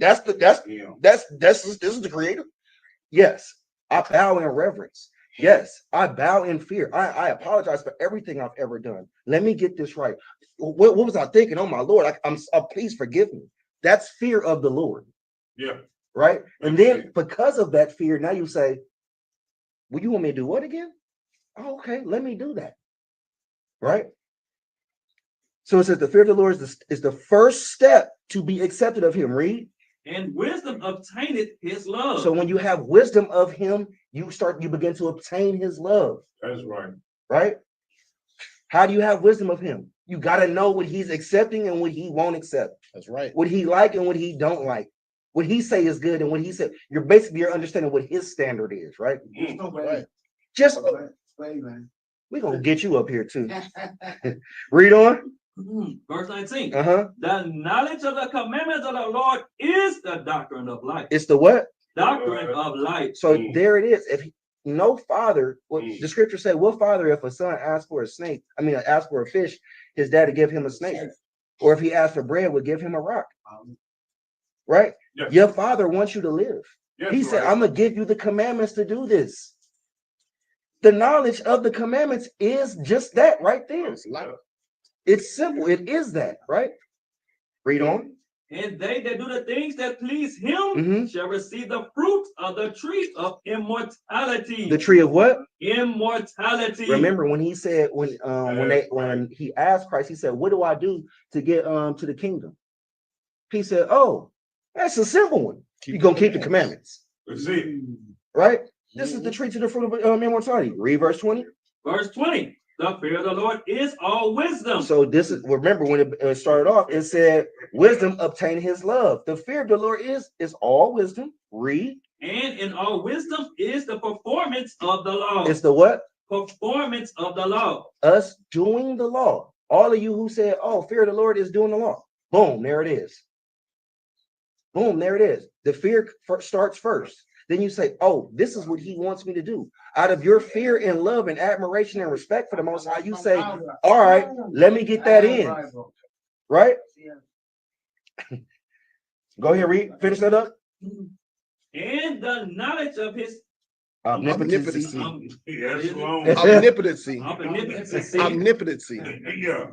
the Creator. Yes, I bow in reverence. Yes, I bow in fear. I apologize for everything I've ever done. Let me get this right. What was I thinking? Oh my Lord, please forgive me. That's fear of the Lord. Yeah. Right. And then because of that fear, now you say, well, you want me to do what again? Oh, okay, let me do that. Right. So it says the fear of the Lord is the first step to be accepted of him. Read. And wisdom obtaineth his love. So when you have wisdom of him, you begin to obtain his love. That's right. Right? How do you have wisdom of him? You got to know what he's accepting and what he won't accept. That's right. What he like and what he don't like. What he say is good and what he said. You're understanding what his standard is, right? Right. Just we're gonna get you up here too. Read on. Verse 19. Uh-huh. The knowledge of the commandments of the Lord is the doctrine of life. It's the what? Doctrine of life. So there it is. If no father, what the scripture said, what father, if a son asks for asks for a fish, his dad to give him a snake, or if he asked for bread, would give him a rock. Right? Yes. Your father wants you to live. Yes, He said, right. I'm gonna give you the commandments to do this. The knowledge of the commandments is just that right there. It's simple. It is that, right? Read on. And they that do the things that please him shall receive the fruit of the tree of immortality. The tree of what? Immortality. Remember when he said when he asked Christ, he said, "What do I do to get to the kingdom?" He said, "Oh, that's a simple one. You're gonna keep the commandments." Let's see. Right? This is the tree to the fruit of immortality. Read verse 20. Verse 20. The fear of the Lord is all wisdom. So this is, remember when it started off, it said, wisdom obtain his love. The fear of the Lord is all wisdom. Read. And in all wisdom is the performance of the law. It's the what? Performance of the law. Us doing the law. All of you who said, oh, fear of the Lord is doing the law. Boom, there it is. Boom, there it is. The fear starts first. Then you say, oh, this is what he wants me to do. Out of your fear and love and admiration and respect for the Most High, you say, all right, let me get that in. Right? Go ahead, read. Finish that up. And the knowledge of his omnipotency. Yes, long. Omnipotency. omnipotency. Yeah.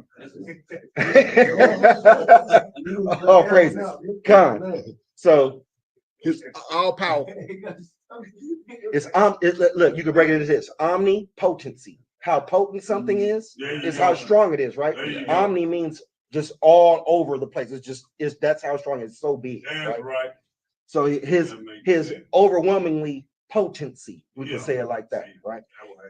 Oh, praise God. So His all powerful. it's look, you can break it into this omnipotency. How potent something is how strong it is, right? Omni means just all over the place. It's that's how strong it is. So big. That's right. So his overwhelmingly potency, we can say it like that, right?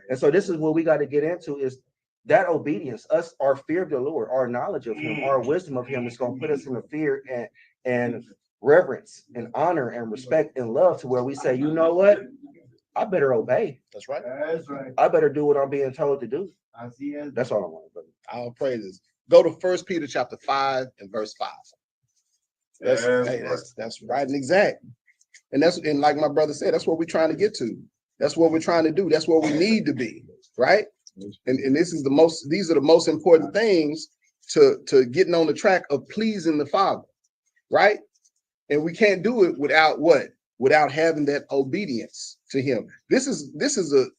And so this is what we got to get into is that obedience, our fear of the Lord, our knowledge of him, our wisdom of him is going to put us in the fear and reverence and honor and respect and love to where we say, you know what? I better obey. That's right. That's right. I better do what I'm being told to do. I see it. That's all I want, brother. All praises. Go to 1 Peter chapter 5 and verse 5. That's right and exact. And like my brother said, that's what we're trying to get to. That's what we're trying to do. That's what we need to be, right? And these are the most important things to getting on the track of pleasing the Father, right? And we can't do it without what? Without having that obedience to him. This is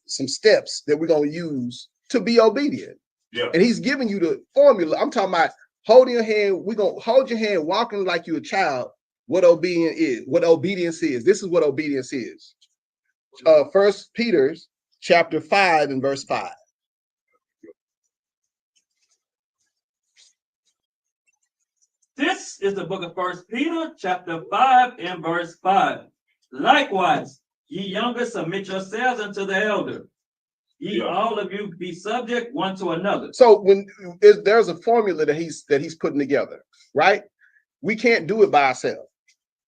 some steps that we're gonna use to be obedient. Yeah. And he's giving you the formula. I'm talking about holding your hand. We're gonna hold your hand, walking like you're a child. What obedience is. What obedience is. This is what obedience is. 1 Peter chapter 5 and verse 5. This is the book of 1 Peter, chapter 5, and verse 5. Likewise, ye younger, submit yourselves unto the elder. Ye all of you be subject one to another. So when there's a formula that he's putting together, right? We can't do it by ourselves.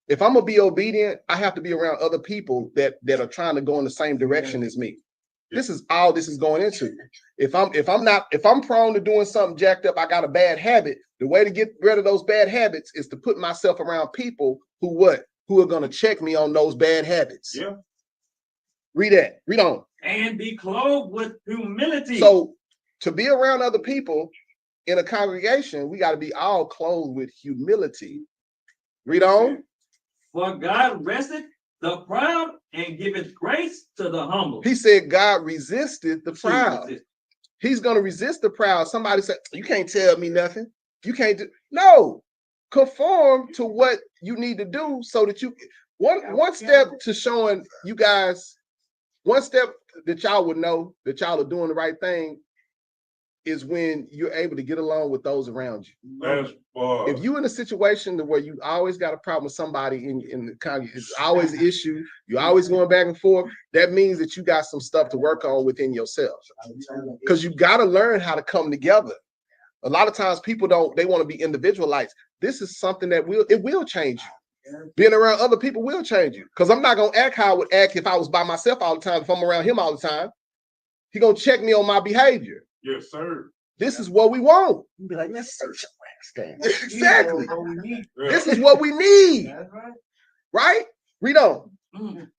If I'm gonna be obedient, I have to be around other people that are trying to go in the same direction as me. This is all this is going into. If I'm prone to doing something jacked up, I got a bad habit. The way to get rid of those bad habits is to put myself around people who are gonna check me on those bad habits. Yeah. Read that. Read on. And be clothed with humility. So to be around other people in a congregation, we got to be all clothed with humility. Read on. For God resteth the proud and giveth grace to the humble. He said God resisted the proud. He's going to resist the proud. Somebody said, you can't tell me nothing. You can't do. No, conform to what you need to do so that you, one step to showing you guys, one step that y'all would know that y'all are doing the right thing is when you're able to get along with those around you. That's If you're in a situation where you always got a problem with somebody in the congregation, it's always an issue, you're always going back and forth, that means that you got some stuff to work on within yourself. Because you got to learn how to come together. A lot of times people they want to be individualized. This is something that will change you. Being around other people will change you. Because I'm not going to act how I would act if I was by myself all the time. If I'm around him all the time, he's going to check me on my behavior. Yes, sir. This is what we want. You'd be like, let's search your ass down. Exactly. Yeah. This is what we need. That's right. Right? Read on.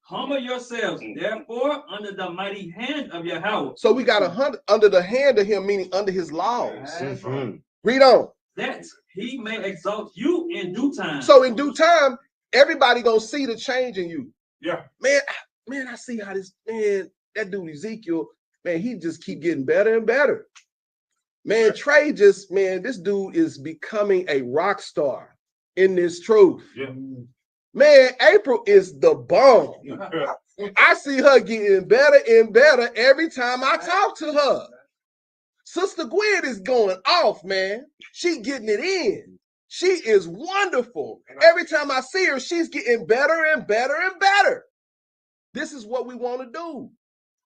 Humble yourselves, therefore, under the mighty hand of Yahweh. So we got under the hand of him, meaning under his laws. Mhm. Read on. That he may exalt you in due time. So in due time, everybody gonna see the change in you. Yeah. Man, I see how that dude Ezekiel, man, he just keep getting better and better. Man, Trey this dude is becoming a rock star in this truth. Yeah. Man, April is the bomb. I see her getting better and better every time I talk to her. Sister Gwen is going off, man. She getting it in. She is wonderful. Every time I see her, she's getting better and better and better. This is what we want to do.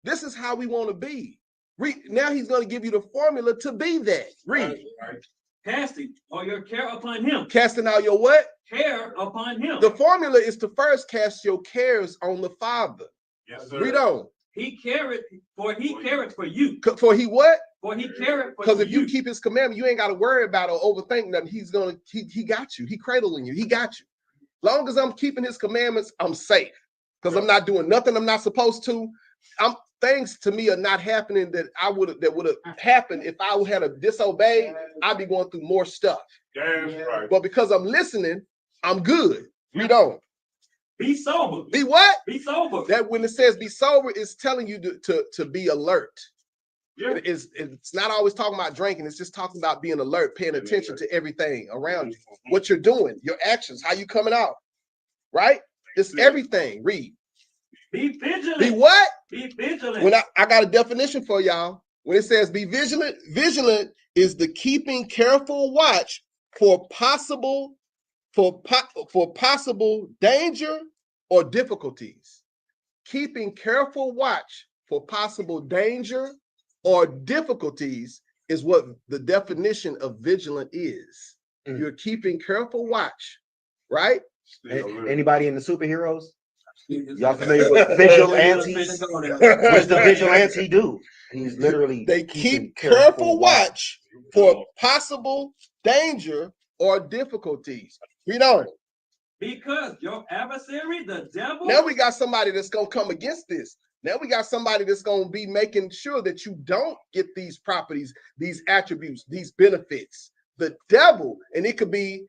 This is how we want to be. Now he's going to give you the formula to be that. Read. Casting all your care upon him. Casting out your what? Care upon him. The formula is to first cast your cares on the Father. Yes, sir. Read on. He careth for you. For he what? For he careth for Because if you keep his commandment, you ain't got to worry about or overthink nothing. He got you. He cradling you. He got you. Long as I'm keeping his commandments, I'm safe. Because I'm not doing nothing I'm not supposed to. Things to me are not happening that would have happened if I had a disobeyed. I'd be going through more stuff. That's right. But because I'm listening, I'm good. Read on. be sober. Be what? Be sober. That when it says be sober, it's telling you to be alert. Yeah. It's not always talking about drinking. It's just talking about being alert, paying attention to everything around you, what you're doing, your actions, how you coming out, right? It's everything. Read. Be vigilant. Be what? Be vigilant. When I got a definition for y'all. When it says be vigilant, vigilant is the keeping careful watch for possible danger or difficulties. Keeping careful watch for possible danger or difficulties is what the definition of vigilant is. You're keeping careful watch, right? Anybody in the superheroes? Y'all familiar with vigilantes? What's the vigilante do? He's literally they keep careful watch for possible danger or difficulties. Read on. Because your adversary, the devil. Now we got somebody that's gonna come against this. Now we got somebody that's gonna be making sure that you don't get these properties, these attributes, these benefits. The devil, and it could be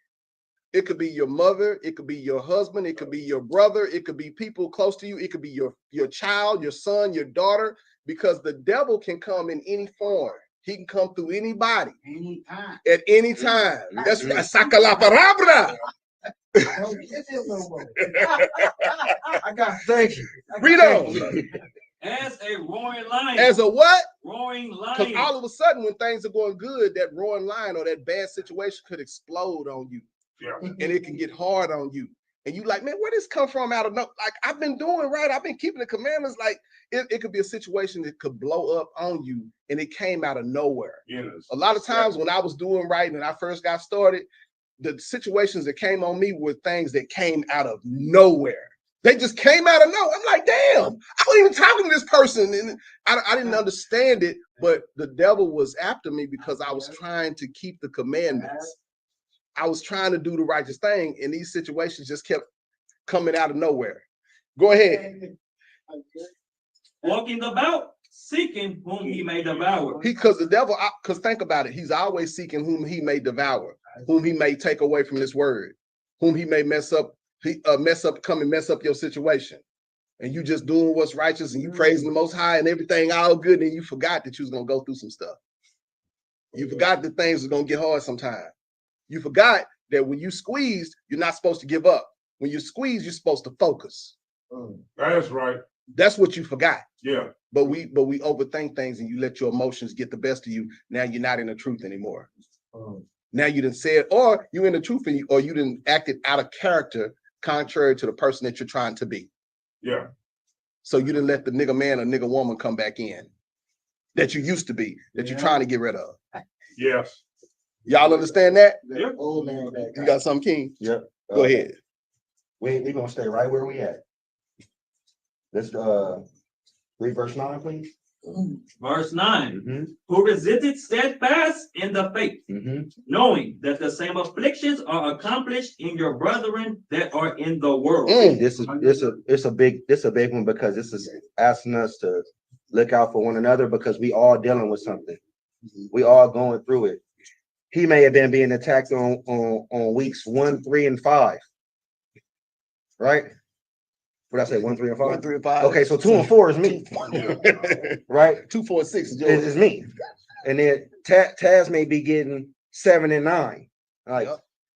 It could be your mother, it could be your husband, it could be your brother, it could be people close to you, it could be your child, your son, your daughter, because the devil can come in any form. He can come through anybody Anytime. at any time. That's right. Saca la palabra. Don't get it no more. I got Thank you. Read on. As a roaring lion. As a what? Roaring Because lion. all of a sudden, when things are going good, that roaring lion or that bad situation could explode on you. Yeah. And it can get hard on you. And you like, man, where this come from out of no? Like, I've been doing right. I've been keeping the commandments. Like, it could be a situation that could blow up on you, and it came out of nowhere. Yes. A lot of times when I was doing right and I first got started, the situations that came on me were things that came out of nowhere. They just came out of nowhere. I'm like, damn, I wasn't even talking to this person. And I didn't understand it, but the devil was after me because I was trying to keep the commandments. I was trying to do the righteous thing, and these situations just kept coming out of nowhere. Go ahead. Walking about, seeking whom he may devour. Because the devil, because think about it, he's always seeking whom he may devour, whom he may take away from this word, whom he may mess up, come and mess up your situation. And you just doing what's righteous and you praising the Most High and everything all good, and you forgot that you was gonna go through some stuff. You forgot that things are gonna get hard sometime. You forgot that when you squeezed, you're not supposed to give up. When you squeeze, you're supposed to focus. That's right. That's what you forgot. Yeah. But we overthink things and you let your emotions get the best of you. Now you're not in the truth anymore. Now you didn't say it, or you in the truth, or you didn't act it out of character, contrary to the person that you're trying to be. Yeah. So you didn't let the nigga man or nigga woman come back in that you used to be, that you're trying to get rid of. Yes. Y'all understand that? Yep. Old man back. You got something, King? Yep. Go ahead. We're gonna stay right where we at. Let's read verse 9, please. Verse 9. Mm-hmm. Who resisted steadfast in the faith, Mm-hmm. knowing that the same afflictions are accomplished in your brethren that are in the world. This is a big one, because this is asking us to look out for one another, because we all dealing with something. We all going through it. He may have been being attacked on weeks 1, 3, and 5. Right? What did I say? 1, 3, and 5? 1, 3, and 5. Okay, so 2 and 4 is me. Right? 2, 4, 6 is yours. Is me. And then Taz may be getting 7 and 9. Like,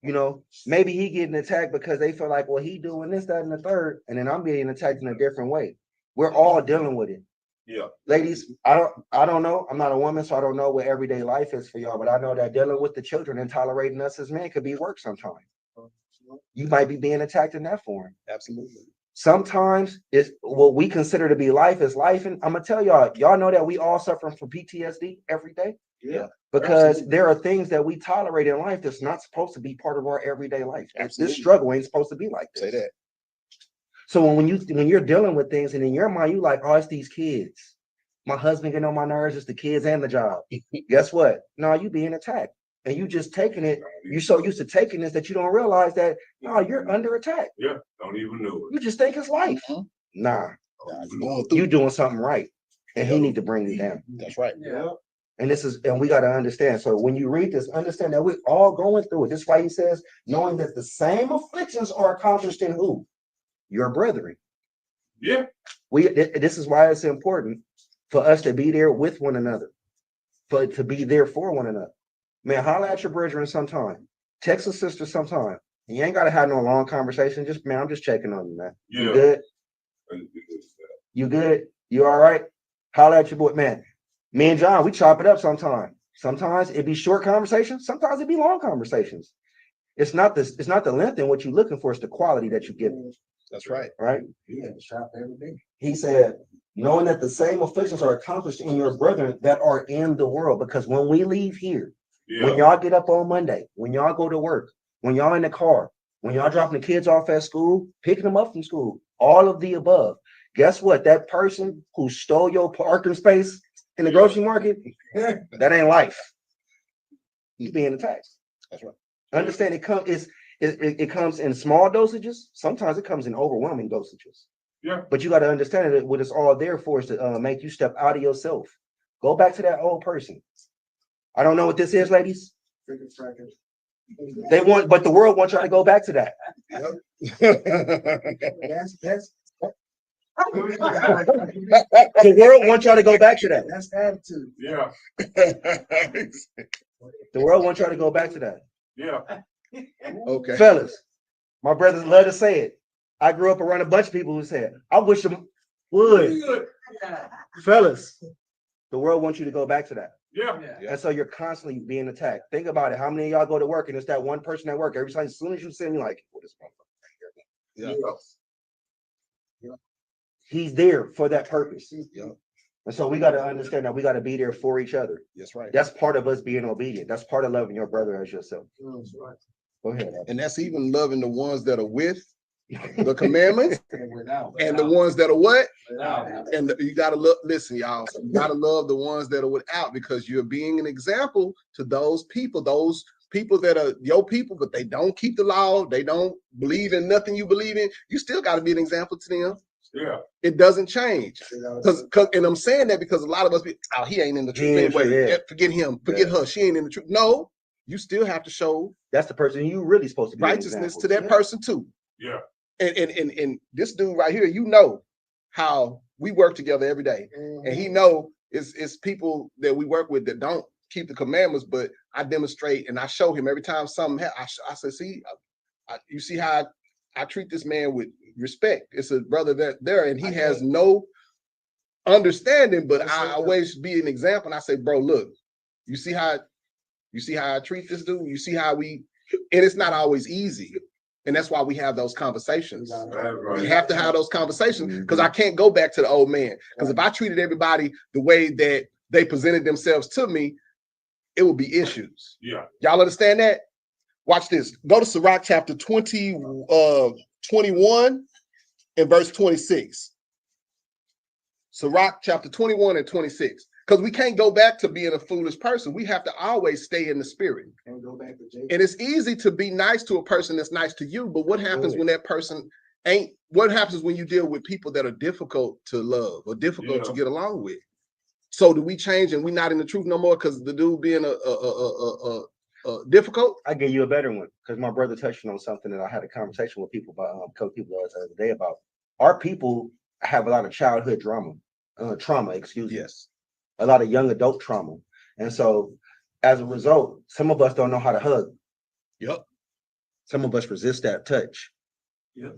you know, maybe he getting attacked because they feel like, well, he doing this, that, and the third, and then I'm being attacked in a different way. We're all dealing with it. Yeah. Ladies, I don't know. I'm not a woman, so I don't know what everyday life is for y'all, but I know that dealing with the children and tolerating us as men could be work sometimes. You might be being attacked in that form. Absolutely. Sometimes it's what we consider to be life is life. And I'm gonna tell y'all know that we all suffering from PTSD every day. Yeah. Because there are things that we tolerate in life that's not supposed to be part of our everyday life. Absolutely. This struggle ain't supposed to be like this. Say that. So when you're dealing with things and in your mind, you like, oh, it's these kids. My husband getting on my nerves, it's the kids and the job. Guess what? No, you being attacked. And you just taking it, you're so used to taking this that you don't realize that no, you're under attack. Yeah. Don't even know You just think it's life. Nah, you doing something right. And he need to bring you down. That's right. Yeah. And we got to understand. So when you read this, understand that we're all going through it. This is why he says, knowing that the same afflictions are accomplished in who? Your brethren. Yeah. This is why it's important for us to be there with one another, to be there for one another. Man, holler at your brethren sometime. Text a sister sometime. And you ain't got to have no long conversation. Just, man, I'm just checking on you, man. Yeah. You good? You good? You all right? Holler at your boy, man. Me and John, we chop it up sometime. Sometimes it be short conversations. Sometimes it be long conversations. It's not the length in what you're looking for. It's the quality that you give. That's right. Right? Yeah, shop every day. He said, knowing that the same afflictions are accomplished in your brethren that are in the world. Because when we leave here, when y'all get up on Monday, when y'all go to work, when y'all in the car, when y'all dropping the kids off at school, picking them up from school, all of the above. Guess what? That person who stole your parking space in the grocery market, that ain't life. He's being attacked. That's right. Understand it comes in small dosages. Sometimes it comes in overwhelming dosages. Yeah. But you got to understand that what it's all there for is to make you step out of yourself. Go back to that old person. I don't know what this is, ladies. But the world wants y'all to go back to that. That's The world wants y'all to go back to that. that's attitude. Yeah, The world wants y'all to go back to that. yeah. Okay. Fellas, my brothers love to say it. I grew up around a bunch of people who said, I wish them would. Fellas, the world wants you to go back to that. Yeah, And so you're constantly being attacked. Think about it. How many of y'all go to work and it's that one person at work every time, as soon as you see him, you're like, what is Yeah. he's there for that purpose. Yeah. And so we got to understand that we got to be there for each other. That's right. That's part of us being obedient. That's part of loving your brother as yourself. Go ahead. And that's even loving the ones that are with the commandments and the ones that are what? And you gotta listen, y'all. You gotta love the ones that are without, because you're being an example to those people that are your people, but they don't keep the law, they don't believe in nothing you believe in. You still gotta be an example to them. yeah. It doesn't change. And I'm saying that because a lot of us be, oh, he ain't in the truth anyway. Yeah. Forget him, forget her, she ain't in the truth. No, you still have to show That's the person you really supposed to be righteousness to that person too. Yeah. And this dude right here, you know how we work together every day, and he know it's people that we work with that don't keep the commandments, but I demonstrate and I show him every time something happens. I say, see, you see how I treat this man with respect. It's a brother that there, and he has no understanding, but I always be an example. And I say, bro, look, you see how I treat this dude. You see how and it's not always easy. And that's why we have those conversations. We have to have those conversations, because I can't go back to the old man. Because if I treated everybody the way that they presented themselves to me, it would be issues. Yeah. Y'all understand that? Watch this. Go to Sirach chapter 21 and verse 26. Sirach chapter 21 and 26. Because we can't go back to being a foolish person. We have to always stay in the spirit. And go back to Jacob. And it's easy to be nice to a person that's nice to you, but what happens when that person ain't? What happens when you deal with people that are difficult to love or difficult to get along with? So do we change and we not in the truth no more because the dude being difficult? I give you a better one, because my brother touched on something that I had a conversation with people about, a couple people the other day about. Our people have a lot of childhood trauma, excuse me. Yes. A lot of young adult trauma. And so as a result, some of us don't know how to hug. Yep. Some of us resist that touch. Yeah.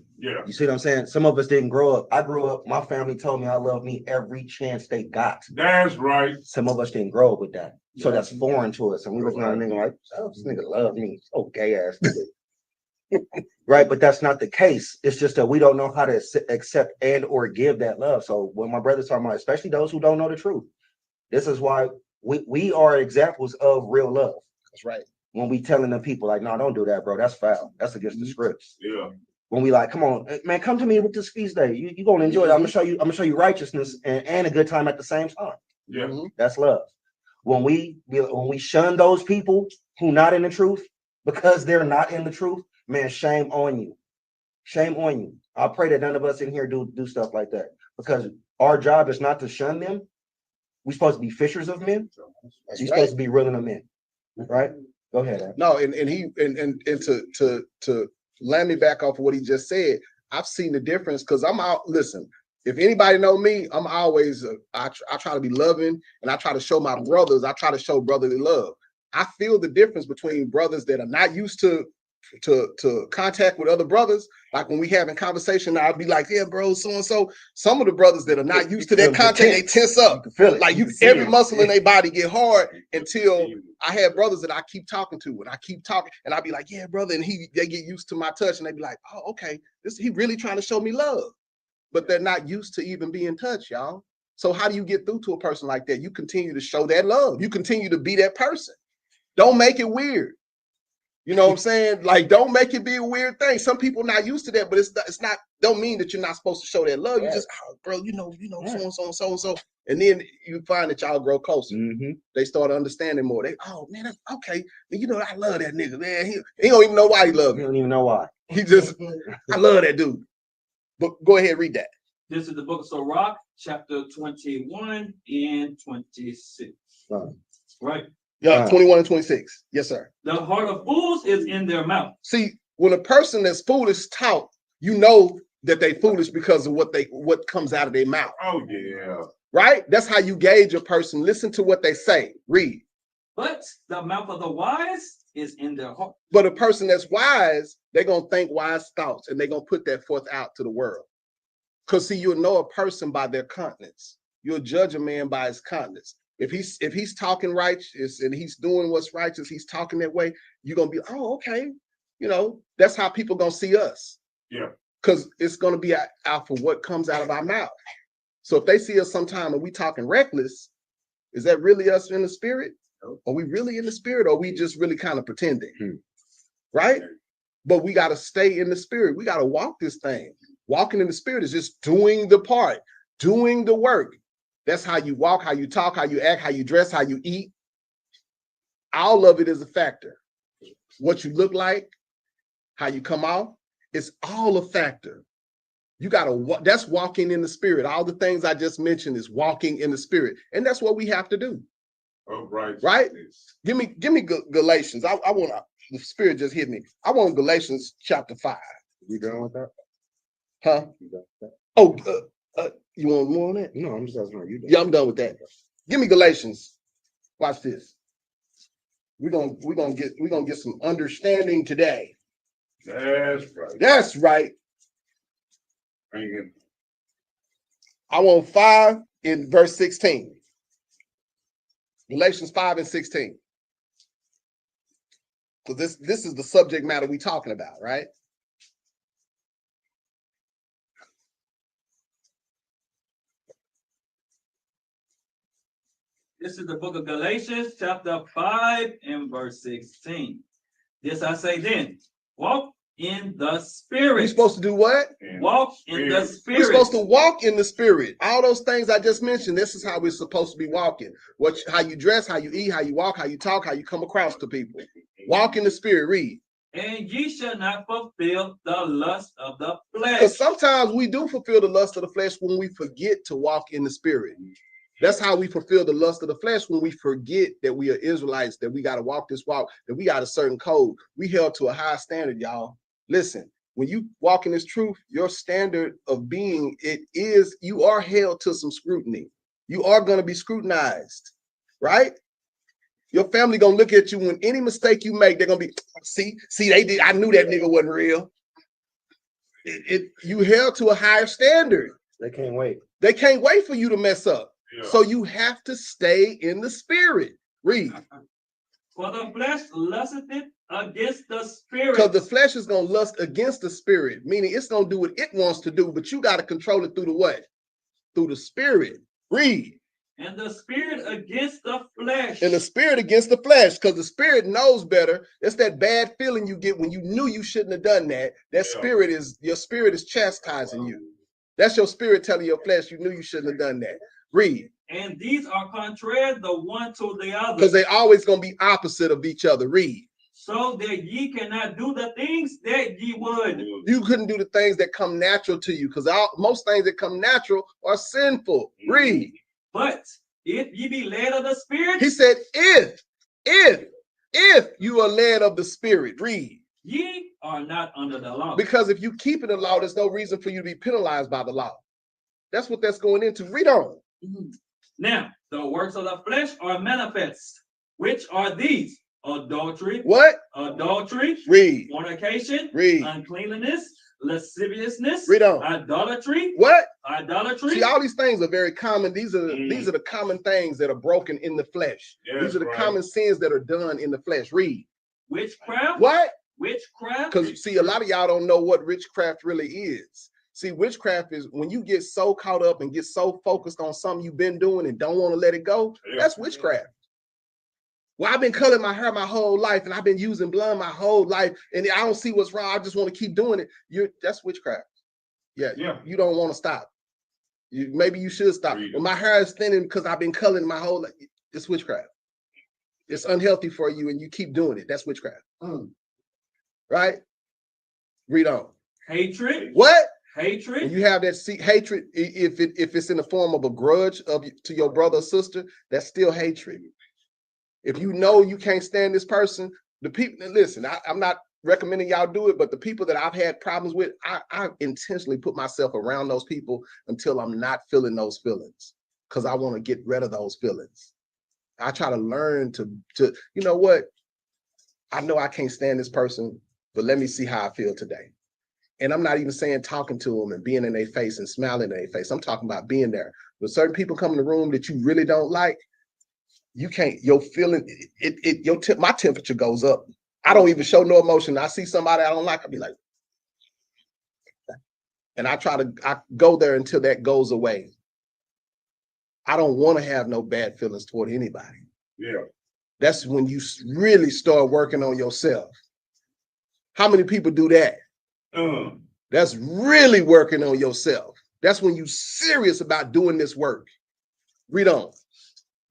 You see what I'm saying? Some of us didn't grow up. I grew up, my family told me I love me every chance they got. That's right. Some of us didn't grow up with that. So that's foreign to us. And we looking at a nigga like, oh, this nigga love me. Oh, gay ass nigga. Right? But that's not the case. It's just that we don't know how to accept and or give that love. So when my brother's talking about, especially those who don't know the truth, this is why we are examples of real love. That's right. When we telling the people like, no, don't do that, bro. That's foul. That's against the scripts. Yeah. When we like, come on, man, come to me with this feast day. You gonna enjoy it. I'm gonna show you righteousness and a good time at the same time. Yeah. That's love. When we shun those people who not in the truth because they're not in the truth, man, shame on you. Shame on you. I pray that none of us in here do stuff like that, because our job is not to shun them. We're supposed to be fishers of men. You're supposed to be reeling them in, right? Go ahead. Adam. No, and to land me back off of what he just said, I've seen the difference because I'm out. Listen, if anybody know me, I'm always I try to be loving, and I try to show my brothers. I try to show brotherly love. I feel the difference between brothers that are not used to contact with other brothers. Like when we having conversation, I'll be like, yeah, bro, so and so. Some of the brothers that are not used to that contact, they tense up. Like every muscle in their body get hard until I have brothers that I keep talking to, and I keep talking, and I'll be like, yeah, brother, and they get used to my touch, and they be like, oh, okay, he really trying to show me love. But they're not used to even being touched, y'all. So how do you get through to a person like that? You continue to show that love. You continue to be that person. Don't make it weird. You know what I'm saying? Like, don't make it be a weird thing. Some people not used to that, but it's not. Don't mean that you're not supposed to show that love. You just, oh, bro, you know, so and so, and then you find that y'all grow closer. They start understanding more. They, oh man, that's okay. You know, I love that nigga, man. He don't even know why he love me. He don't even know why. He just, I love that dude. But go ahead, read that. This is the book of Sirach, chapter 21 and 26. Right. Yeah, 21 and 26. Yes, sir. The heart of fools is in their mouth. See, when a person that's foolish talk, you know that they foolish because of what comes out of their mouth. Oh, yeah. Right? That's how you gauge a person. Listen to what they say. Read. But the mouth of the wise is in their heart. But a person that's wise, they're going to think wise thoughts and they're going to put that forth out to the world. Because see, you'll know a person by their countenance. You'll judge a man by his countenance. If he's talking righteous and he's doing what's righteous, he's talking that way, you're going to be, oh, okay. You know, that's how people going to see us. Yeah. Because it's going to be out for what comes out of our mouth. So if they see us sometime and we talking reckless, is that really us in the spirit? Are we really in the spirit, or are we just really kind of pretending? Right? But we got to stay in the spirit. We got to walk this thing. Walking in the spirit is just doing the part, doing the work. That's how you walk, how you talk, how you act, how you dress, how you eat. All of it is a factor. What you look like, how you come out, it's all a factor. You got to, that's walking in the spirit. All the things I just mentioned is walking in the spirit. And that's what we have to do. Oh, right. Right? Give me Galatians. I want, the spirit just hit me. I want Galatians chapter 5. You done with that? Huh? You done with that? Oh, you want more on that? No, I'm just asking, are you done? Yeah, I'm done with that. Give me Galatians. Watch this. We're gonna get some understanding today. That's right. That's right. Bring it. I want 5 in verse 16. Galatians 5 and 16. So this is the subject matter we're talking about, right? This is the book of Galatians, chapter 5 and verse 16. This I say then, walk in the spirit. We're supposed to do what? Walk in the spirit. We're supposed to walk in the spirit. All those things I just mentioned, this is how we're supposed to be walking. How you dress, how you eat, how you walk, how you talk, how you come across to people. Walk in the spirit. Read. And ye shall not fulfill the lust of the flesh. Because sometimes we do fulfill the lust of the flesh when we forget to walk in the spirit. That's how we fulfill the lust of the flesh, when we forget that we are Israelites, that we got to walk this walk, that we got a certain code. We held to a high standard, y'all. Listen, when you walk in this truth, your standard of being, you are held to some scrutiny. You are going to be scrutinized, right? Your family going to look at you when any mistake you make, they're going to be, see, they did. I knew that nigga wasn't real. You held to a higher standard. They can't wait. They can't wait for you to mess up. Yeah. So you have to stay in the spirit. Read. For the flesh lusteth against the spirit. Because the flesh is going to lust against the spirit, meaning it's going to do what it wants to do, but you got to control it through the what? Through the spirit. Read. And the spirit against the flesh. And the spirit against the flesh, because the spirit knows better. It's that bad feeling you get when you knew you shouldn't have done that. Your spirit is chastising you. That's your spirit telling your flesh you knew you shouldn't have done that. Read. And these are contrary the one to the other. Because they always going to be opposite of each other. Read. So that ye cannot do the things that ye would. You couldn't do the things that come natural to you, because most things that come natural are sinful. Read. But if ye be led of the spirit. He said, if you are led of the spirit. Read. Ye are not under the law. Because if you keep it the law, there's no reason for you to be penalized by the law. That's what that's going into. Read on. Now, the works of the flesh are manifest, which are these: adultery. What? Adultery. Read. Fornication. Read. Uncleanness. Lasciviousness. Read on. Idolatry. What? Idolatry. See, all these things are very common. These are the common things that are broken in the flesh. Yes, these are the common sins that are done in the flesh. Read. Witchcraft. What? Witchcraft. Because see, a lot of y'all don't know what witchcraft really is. See, witchcraft is when you get so caught up and get so focused on something you've been doing and don't want to let it go. Yeah. That's witchcraft. Well, I've been coloring my hair my whole life and I've been using blood my whole life and I don't see what's wrong. I just want to keep doing it. That's witchcraft. Yeah. You don't want to stop. Maybe you should stop. Well, my hair is thinning because I've been coloring my whole life. It's witchcraft. It's unhealthy for you and you keep doing it. That's witchcraft. Right? Read on. Hatred. What? Hatred. When you have that hatred, if it's in the form of a grudge to your brother or sister, that's still hatred. If you know you can't stand this person, the people, and listen, I'm not recommending y'all do it, but the people that I've had problems with, I intentionally put myself around those people until I'm not feeling those feelings, because I want to get rid of those feelings. I try to learn to, you know what? I know I can't stand this person, but let me see how I feel today. And I'm not even saying talking to them and being in their face and smiling in their face. I'm talking about being there. When certain people come in the room that you really don't like, you can't, your feeling, my temperature goes up. I don't even show no emotion. I see somebody I don't like, I'll be like, and I go there until that goes away. I don't want to have no bad feelings toward anybody. Yeah. That's when you really start working on yourself. How many people do that? That's really working on yourself. That's when you're serious about doing this work. Read on.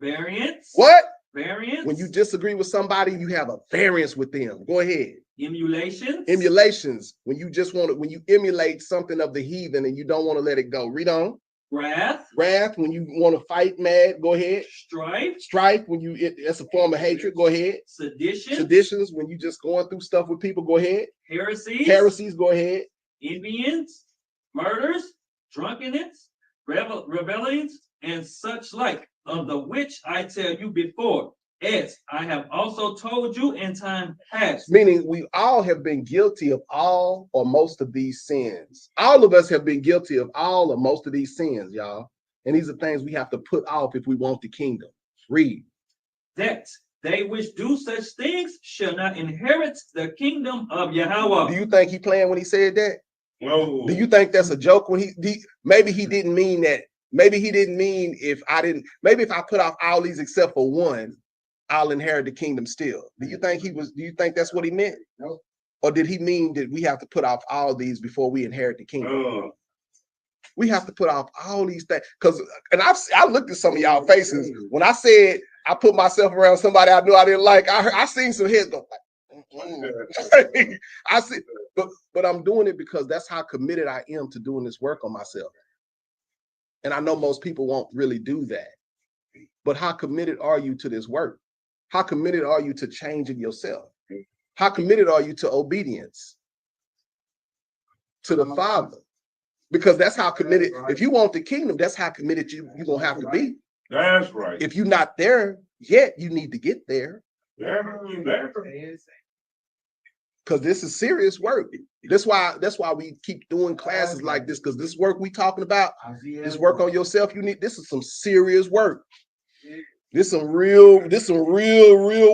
Variance. What? Variance. When you disagree with somebody, you have a variance with them. Go ahead. Emulations. Emulations. When you when you emulate something of the heathen and you don't want to let it go. Read on. Wrath. Wrath, when you want to fight mad. Go ahead. Strife. Strife, when it's a form of hatred. Go ahead. Sedition. Seditions, when you just going through stuff with people. Go ahead. Heresies. Heresies, go ahead. Envyings, murders, drunkenness, rebellions, and such like, of the which I tell you before, as I have also told you in time past. Meaning we all have been guilty of all or most of these sins. All of us have been guilty of all or most of these sins, y'all. And these are things we have to put off if we want the kingdom. Read. That they which do such things shall not inherit the kingdom of Yahweh. Do you think he playing when he said that? No. Do you think that's a joke when maybe he didn't mean that? Maybe he didn't mean if I put off all these except for one, I'll inherit the kingdom still. Do you think that's what he meant? No. Or did he mean that we have to put off all these before we inherit the kingdom? We have to put off all these things. And I looked at some of y'all faces when I said I put myself around somebody I knew I didn't like. I seen some heads go like, I see, but I'm doing it because that's how committed I am to doing this work on myself. And I know most people won't really do that. But how committed are you to this work? How committed are you to changing yourself? How committed are you to obedience to the Father? Because that's how committed, if you want the kingdom, that's how committed you're going to have to be. That's right. If you're not there yet, you need to get there. Because this is serious work. That's why we keep doing classes like this, because this work we talking about, this work on yourself, this is some serious work. This some real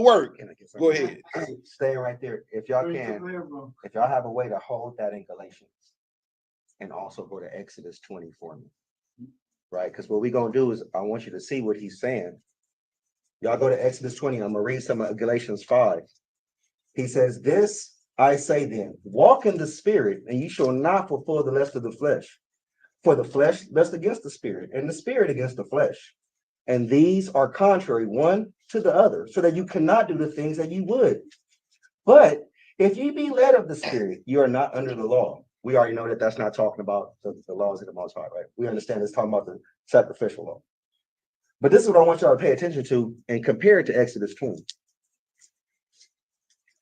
work. Go ahead. Stay right there. If y'all have a way to hold that in Galatians and also go to Exodus 20 for me. Right? Because what we're going to do is I want you to see what he's saying. Y'all go to Exodus 20. I'm going to read some of Galatians 5. He says, this I say then, walk in the spirit, and you shall not fulfill the lust of the flesh. For the flesh lusts against the spirit, and the spirit against the flesh. And these are contrary one to the other, so that you cannot do the things that you would. But if you be led of the spirit, you are not under the law. We already know that that's not talking about the laws of the Most High, right? We understand it's talking about the sacrificial law. But this is what I want y'all to pay attention to and compare it to Exodus 20.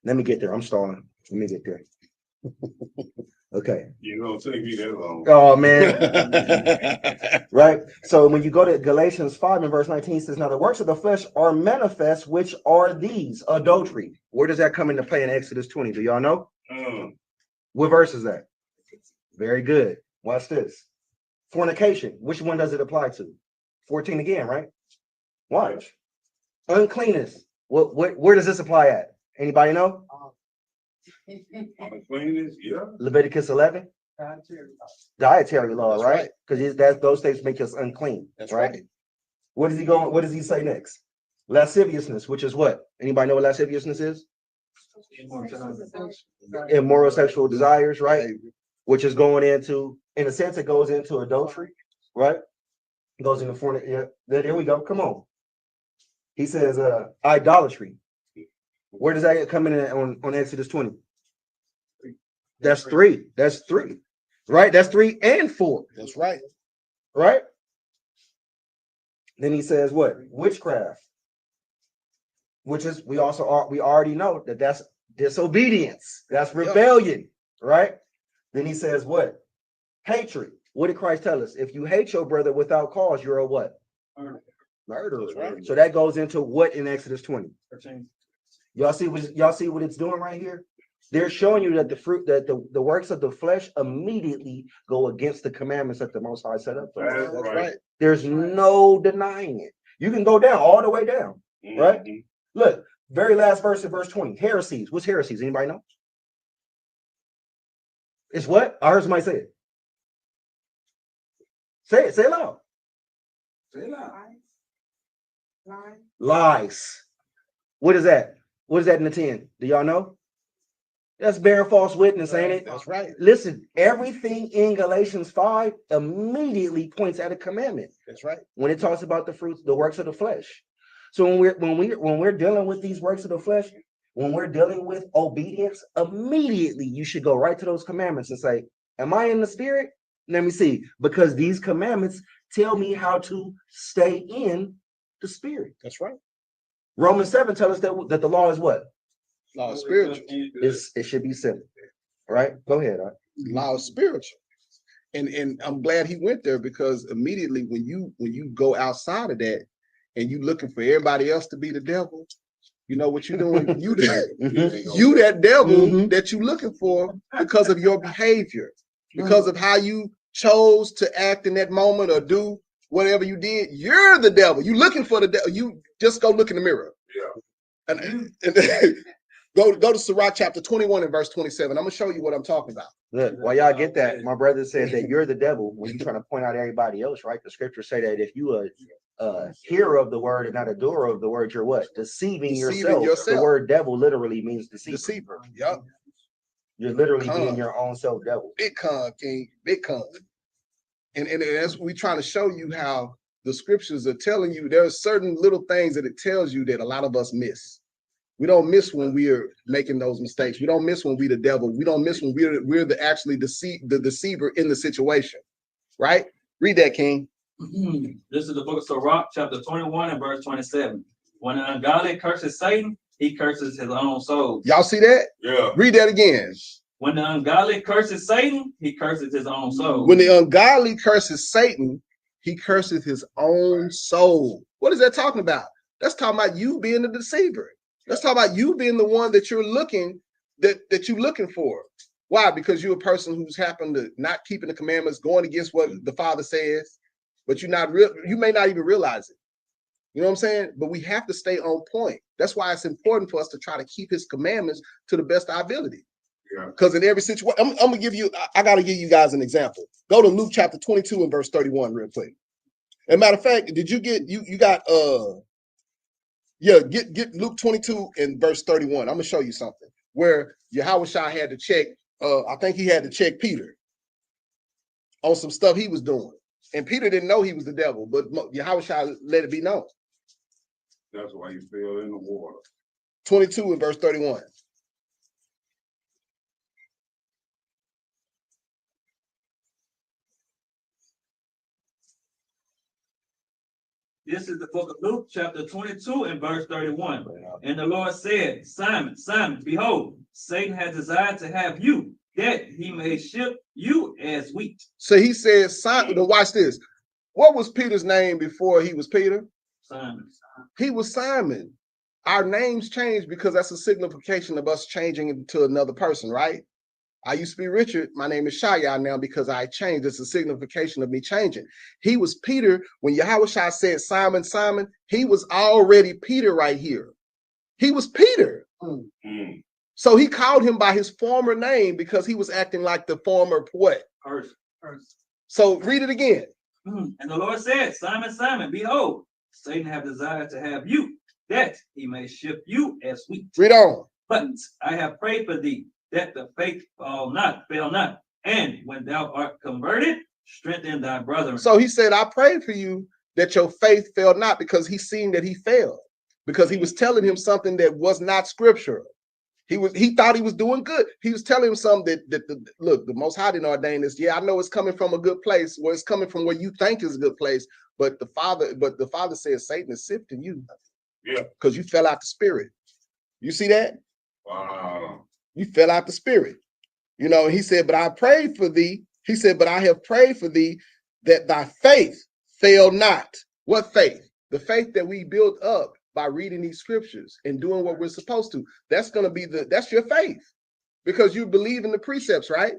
Let me get there. I'm stalling. Let me get there. Okay. You don't take me that long. Oh, man. Right. So when you go to Galatians 5 and verse 19, it says, now the works of the flesh are manifest, which are these: adultery. Where does that come into play in Exodus 20? Do y'all know? What verse is that? Very good. Watch this. Fornication. Which one does it apply to? 14 again, right? Watch. Uncleanness. Where does this apply at? Anybody know? Uncleanness, yeah. Leviticus 11. Dietary law, right? Because those things make us unclean. That's right. right. What does he say next? Lasciviousness, which is what? Anybody know what lasciviousness is? Immoral sexual desires, right? Which is going into, in a sense, it goes into adultery, right? It goes into fornication. Yeah, there we go. Come on. He says idolatry. Where does that come in on Exodus 20? That's 3. That's 3. Right? That's 3 and 4. That's right. Right? Then he says what? Witchcraft. which is we already know that that's disobedience, that's rebellion, right? Then he says what? Hatred. What did Christ tell us? If you hate your brother without cause, you're a what? Murderer. Right. So that goes into what in Exodus 20? Y'all see what it's doing right here? They're showing you that the works of the flesh immediately go against the commandments that the Most High set up for us. That's right. There's no denying it. You can go down all the way down, right? Mhm. Look, very last verse in verse 20. Heresies. What's heresies? Anybody know? It's what? I heard somebody say it. Say it. Say it loud. Lies. What is that? What is that in the 10? Do y'all know? That's bearing false witness, ain't it? That's right. Listen, everything in Galatians 5 immediately points at a commandment. That's right. When it talks about the fruits, the works of the flesh. So when we're dealing with these works of the flesh, when we're dealing with obedience, immediately you should go right to those commandments and say, am I in the spirit? Let me see, because these commandments tell me how to stay in the spirit. That's right. Romans 7 tells us that the law is what? Law is spiritual. It should be simple. Right? Go ahead. Law is spiritual. And I'm glad he went there, because immediately when you go outside of that and you looking for everybody else to be the devil, you know what you're doing? You that devil that you looking for because of your behavior, because of how you chose to act in that moment or do whatever you did. You're the devil. You looking for the devil. You just go look in the mirror. Yeah. And go to Sirach chapter 21 and verse 27. I'm gonna show you what I'm talking about. Look, while y'all get that, my brother said that you're the devil when you're trying to point out everybody else, right? The scriptures say that if you a hearer of the word and not a doer of the word, you're what? Deceiving yourself. The word devil literally means deceiver. Deceiver. Yep. You're literally being your own self devil. Big con, King. Big con. And that's what we're trying to show you, how the scriptures are telling you there's certain little things that it tells you that a lot of us miss. We don't miss when we are making those mistakes. We don't miss when we're the devil. We don't miss when we're the deceiver in the situation. Right? Read that, King. This is the book of Sirach, chapter 21 and verse 27. When an ungodly curses Satan, he curses his own soul. Y'all see that? Yeah. Read that again. When the ungodly curses Satan, he curses his own soul. When the ungodly curses Satan, he curses his own soul. What is that talking about? That's talking about you being the deceiver. Let's talk about you being the one that you're looking for. Why? Because you're a person who's happened to not keeping the commandments, going against what the Father says, but you may not even realize it. You know what I'm saying? But we have to stay on point. That's why it's important for us to try to keep his commandments to the best of our ability. Yeah. Because in every situation, I'm gonna give you, I gotta give you guys an example. Go to Luke chapter 22 and verse 31 real quick. As a matter of fact, did you get get Luke 22 and verse 31. I'm gonna show you something where Yahushua had to check. I think he had to check Peter on some stuff he was doing, and Peter didn't know he was the devil, but Yahushua let it be known. That's why you fell in the water. 22 and verse 31. This is the book of Luke, chapter 22 and verse 31. And the Lord said, Simon, Simon, behold, Satan has desired to have you, that he may shift you as wheat. So he says, Simon, now watch this. What was Peter's name before he was Peter? Simon. He was Simon. Our names changed because that's a signification of us changing into another person, right? I used to be Richard. My name is Shi'yah now because I changed. It's a signification of me changing. He was Peter. When Yahushua said, Simon, Simon, he was already Peter right here. He was Peter. Mm. So he called him by his former name because he was acting like the former what? Person. So read it again. And the Lord said, Simon, Simon, behold, Satan have desired to have you, that he may shift you as wheat. Read on. But I have prayed for thee, that the faith fail not. And when thou art converted, strengthen thy brethren. So he said, I prayed for you that your faith fail not, because he seen that he failed, because he was telling him something that was not scriptural. He thought he was doing good. He was telling him something that the Most High didn't ordain this. Yeah, I know it's coming from a good place, where it's coming from where you think is a good place, but the Father says Satan is sifting you. Yeah. Because you fell out the spirit. You see that? Wow. You fell out the spirit. You know, he said, but I prayed for thee. He said, but I have prayed for thee that thy faith fail not. What faith? The faith that we built up by reading these scriptures and doing what we're supposed to. That's going to be that's your faith, because you believe in the precepts, right?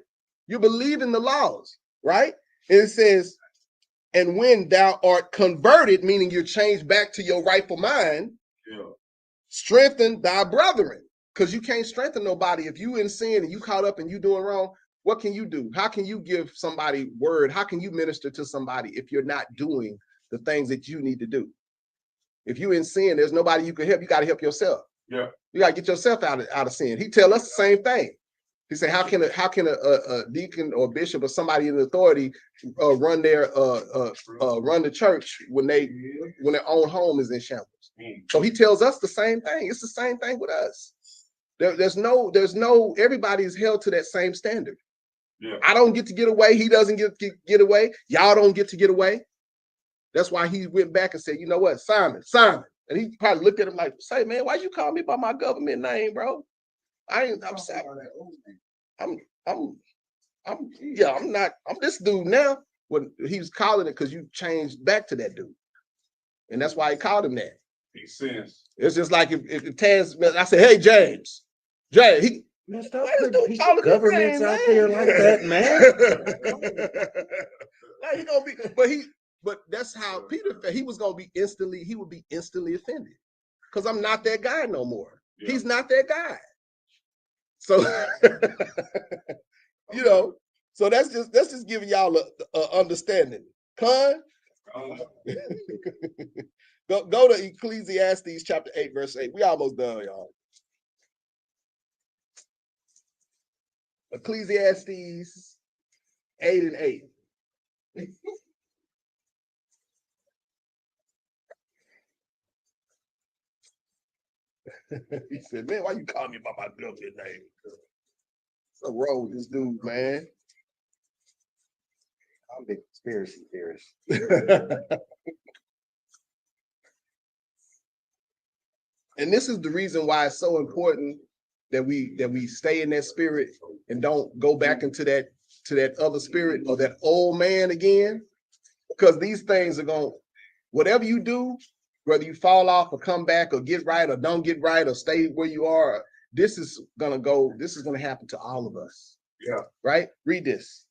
You believe in the laws, right? And it says, and when thou art converted, meaning you're changed back to your rightful mind, Yeah. strengthen thy brethren. Because you can't strengthen nobody if you in sin and you caught up and you doing wrong. What can you do? How can you give somebody word? How can you minister to somebody if you're not doing the things that you need to do? If you in sin, there's nobody you can help. You got to help yourself. Yeah. You got to get yourself out of sin. He tell us the same thing. He said, how can a deacon or bishop or somebody in authority run the church when their own home is in shambles? So he tells us the same thing. It's the same thing with us. There's no, everybody's held to that same standard. Yeah. I don't get to get away. He doesn't get away. Y'all don't get to get away. That's why he went back and said, you know what, Simon. And he probably looked at him like, say, man, why you call me by my government name, bro? I'm this dude now. When he was calling it because you changed back to that dude. And that's why he called him that. Makes sense. It's just like if Taz, I said, hey, James, Jay, Man, stop putting governments out there like that, man. Now he gonna be, but that's how Peter felt. He would be instantly offended. Because I'm not that guy no more. Yeah. He's not that guy. So you know, so that's just giving y'all a understanding. Con, go to Ecclesiastes chapter 8, verse 8. We almost done, y'all. Ecclesiastes 8 and 8. He said, man, why you call me by my government name? What's wrong with this dude, man? I'm a big conspiracy theorist. And this is the reason why it's so important that we stay in that spirit and don't go back into that other spirit or that old man again. Because these things are going, whatever you do, whether you fall off or come back or get right or don't get right or stay where you are, this is gonna happen to all of us. Yeah. Right? Read this.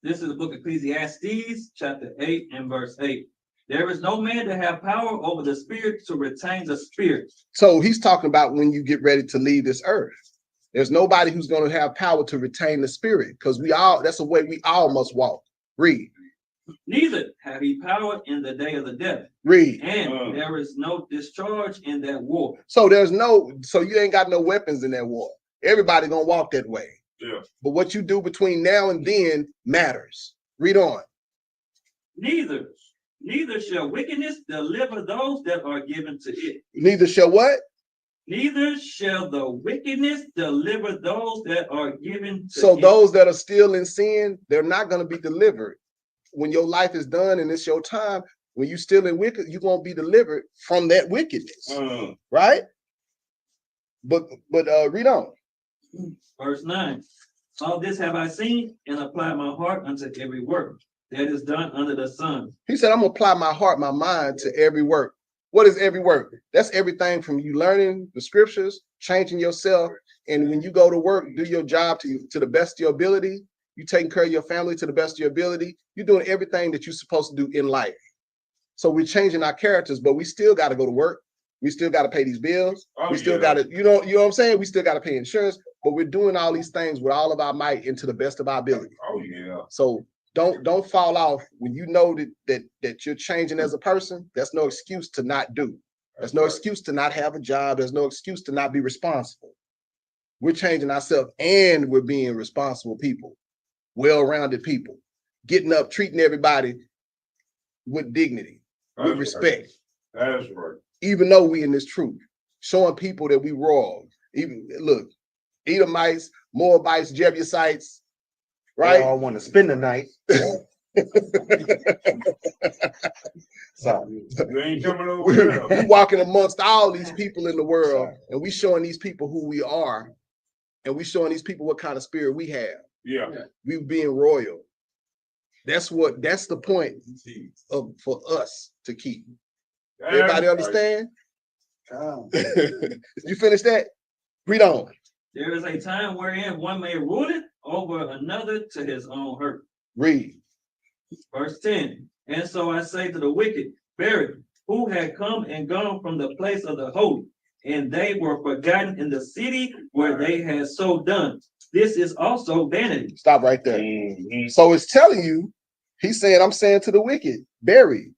This is the book of Ecclesiastes, chapter 8 and verse 8. There is no man to have power over the spirit to retain the spirit. So he's talking about when you get ready to leave this earth. There's nobody who's going to have power to retain the spirit, because that's the way we all must walk. Read. Neither have he power in the day of the death. Read. And there is no discharge in that war. So you ain't got no weapons in that war. Everybody gonna walk that way. Yeah. But what you do between now and then matters. Read on. Neither shall wickedness deliver those that are given to it. Neither shall what? Neither shall the wickedness deliver those that are given to So it. those that are still in sin, they're not going to be delivered. When your life is done and it's your time, when you still in wicked, you won't be delivered from that wickedness. Right? But read on. Verse 9. All this have I seen and applied my heart unto every work that is done under the sun. He said, I'm gonna apply my heart, my mind to every work. What is every work? That's everything from you learning the scriptures, changing yourself, and when you go to work, do your job to the best of your ability. You taking care of your family to the best of your ability. You're doing everything that you're supposed to do in life. So we're changing our characters, but we still got to go to work. We still got to pay these bills. We still got to, you know what I'm saying? We still got to pay insurance, but we're doing all these things with all of our might and to the best of our ability. Oh yeah. So don't fall off when you know that you're changing as a person. That's no excuse to not do. There's no excuse to not have a job. There's no excuse to not be responsible. We're changing ourselves and we're being responsible people, well-rounded people, getting up, treating everybody with dignity, with respect. That's right. Even though we in this truth, showing people that we wrong. Even look, Edomites, Moabites, Jebusites, right? They all want to spend the night. Sorry. You ain't coming over We here. walking amongst all these people in the world, and we showing these people who we are, and we showing these people what kind of spirit we have. Yeah. We being royal. That's the point for us to keep. Everybody understand? You finish that? Read on. There is a time wherein one may rule it over another to his own hurt. Read. Verse 10. And so I say to the wicked, buried, who had come and gone from the place of the holy, and they were forgotten in the city where they had so done. This is also vanity. Stop right there. Mm-hmm. So it's telling you, he's saying, I'm saying to the wicked, buried,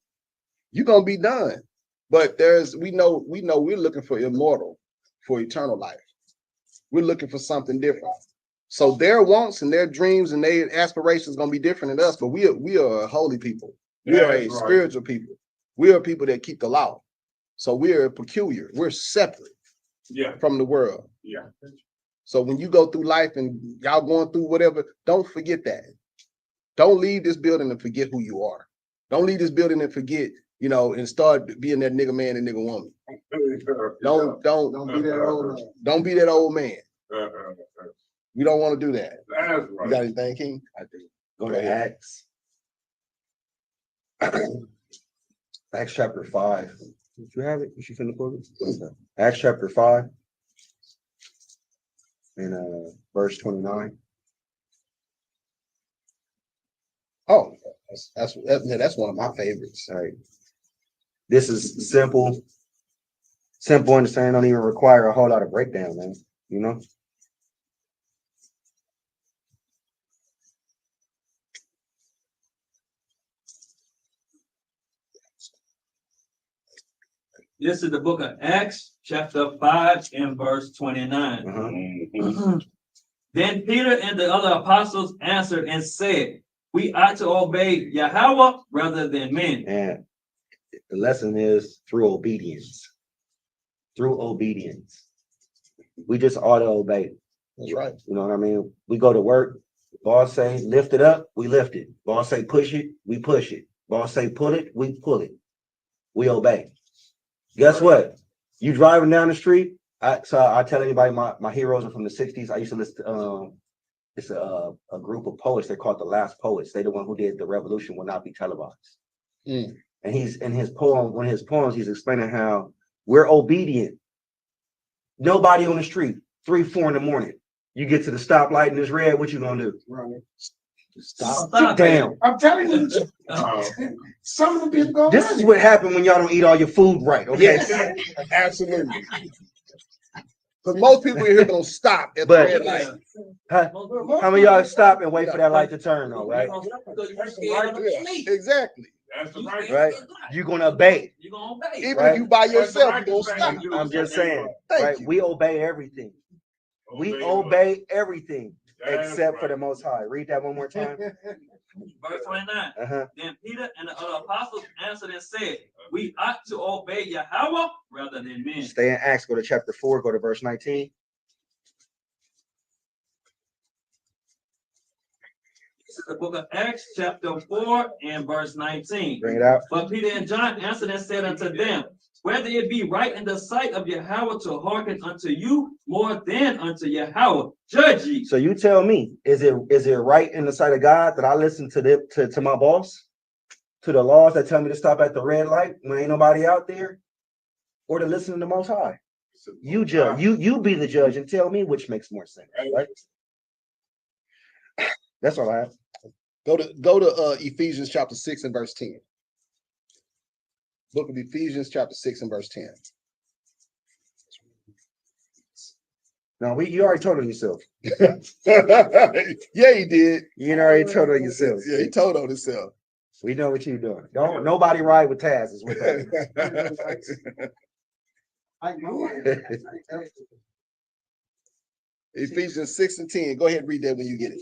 you're gonna be done. But we know we're looking for immortal, for eternal life. We're looking for something different. So their wants and their dreams and their aspirations gonna be different than us, but we are a holy people. We are a spiritual people. We are people that keep the law. So we are peculiar. We're separate from the world. Yeah. So when you go through life and y'all going through whatever, don't forget that. Don't leave this building and forget who you are. Don't leave this building and forget, and start being that nigga man and nigga woman. Don't be that old man. Don't be that old man. We don't want to do that. That's right. You got anything, King? I do. Go to Acts. Acts chapter 5. Did you have it? You should finna quote it. Acts chapter 5 and verse 29. Oh, that's one of my favorites. All right. This is simple understanding. Don't even require a whole lot of breakdown, man. You know. This is the book of Acts, chapter 5 and verse 29. Uh-huh. Then Peter and the other apostles answered and said, we ought to obey Yahweh rather than men. And the lesson is through obedience. Through obedience. We just ought to obey. That's right. You know what I mean? We go to work. Boss say lift it up, we lift it. Boss say push it, we push it. Boss say pull it, we pull it. We obey. Guess what? You driving down the street. I tell anybody my heroes are from the 60s. I used to listen to it's a group of poets. They're called the Last Poets. They're the one who did The Revolution Will Not Be Televised. Mm. And he's in his poem, one of his poems, he's explaining how we're obedient. Nobody on the street, 3, 4 in the morning. You get to the stoplight and it's red, what you gonna do? Right. Stop down. I'm telling you, some of the people go. This is what happened when y'all don't eat all your food right, okay? Yes, absolutely. Because most people in here gonna stop at the But- red light. How many of y'all stop and wait for that light to turn though, right? Exactly. That's the right. Right? You're gonna obey. You're gonna obey. Even Right. if you by yourself, you gonna stop. I'm just saying, Thank right? you. We obey everything. We obey everything except for the Most High. Read that one more time. Verse 29. Uh-huh. Then Peter and the other apostles answered and said, we ought to obey Yahweh rather than men. Stay in Acts. Go to chapter 4. Go to verse 19. This is the book of Acts, chapter 4 and verse 19. Bring it out. But Peter and John answered and said unto them, whether it be right in the sight of Yahweh to hearken unto you more than unto Yahweh, judge ye. So you tell me, is it right in the sight of God that I listen to my boss, to the laws that tell me to stop at the red light when ain't nobody out there, or to listen to the Most High? You judge. You be the judge and tell me which makes more sense, right? That's all I have. Go to Ephesians chapter 6 and verse 10. Book of Ephesians chapter 6 and verse 10. No, you already told on yourself. Yeah, he did. You already told on yourself. Yeah, he told on himself. We know what you're doing. Don't nobody ride with Taz is what that is. I know. Ephesians 6 and 10. Go ahead and read that when you get it.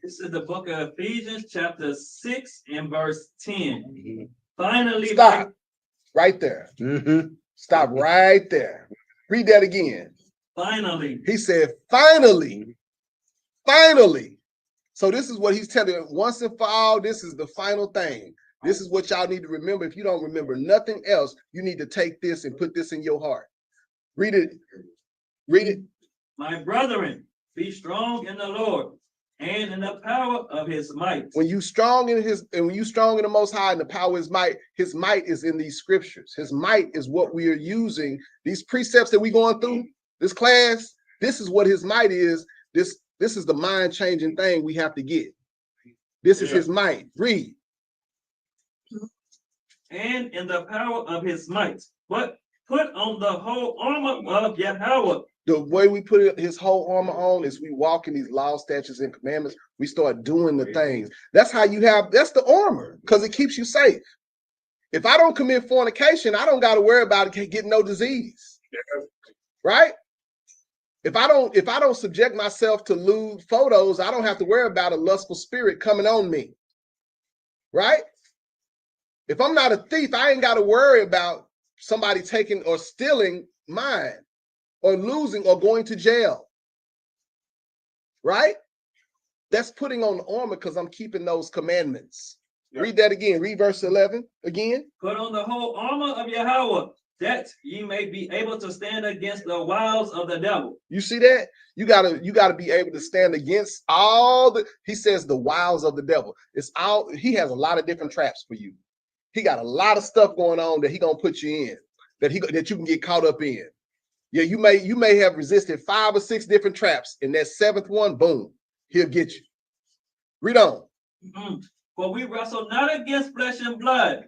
This is the book of Ephesians, chapter 6 and verse 10. Mhm. Finally, Stop right there. Mhm. Stop right there. Read that again. finally, He said, finally, So this is what he's telling you. Once and for all, this is the final thing. This is what y'all need to remember. If you don't remember nothing else, you need to take this and put this in your heart. Read it. Read it. My brethren, be strong in the Lord and in the power of his might. When you strong in the Most High and the power of his might is in these scriptures. His might is what we are using. These precepts that we're going through, this class, this is what his might is. This is the mind-changing thing we have to get. This is his might. Read. And in the power of his might. But put on the whole armor of Yahweh. The way we put his whole armor on is we walk in these laws, statutes, and commandments. We start doing the things. That's how that's the armor, because it keeps you safe. If I don't commit fornication, I don't got to worry about getting no disease. Right? If I don't subject myself to lewd photos, I don't have to worry about a lustful spirit coming on me. Right? If I'm not a thief, I ain't got to worry about somebody taking or stealing mine, or losing or going to jail. Right? That's putting on the armor because I'm keeping those commandments. Yep. Read that again. Read verse 11 again. Put on the whole armor of Yahweh, that ye may be able to stand against the wiles of the devil. You see that? You gotta be able to stand against he says the wiles of the devil. He has a lot of different traps for you. He got a lot of stuff going on that he gonna put you in, that you can get caught up in. Yeah, you may have resisted 5 or 6 different traps. In that 7th one, boom, he'll get you. Read on. For we wrestle not against flesh and blood,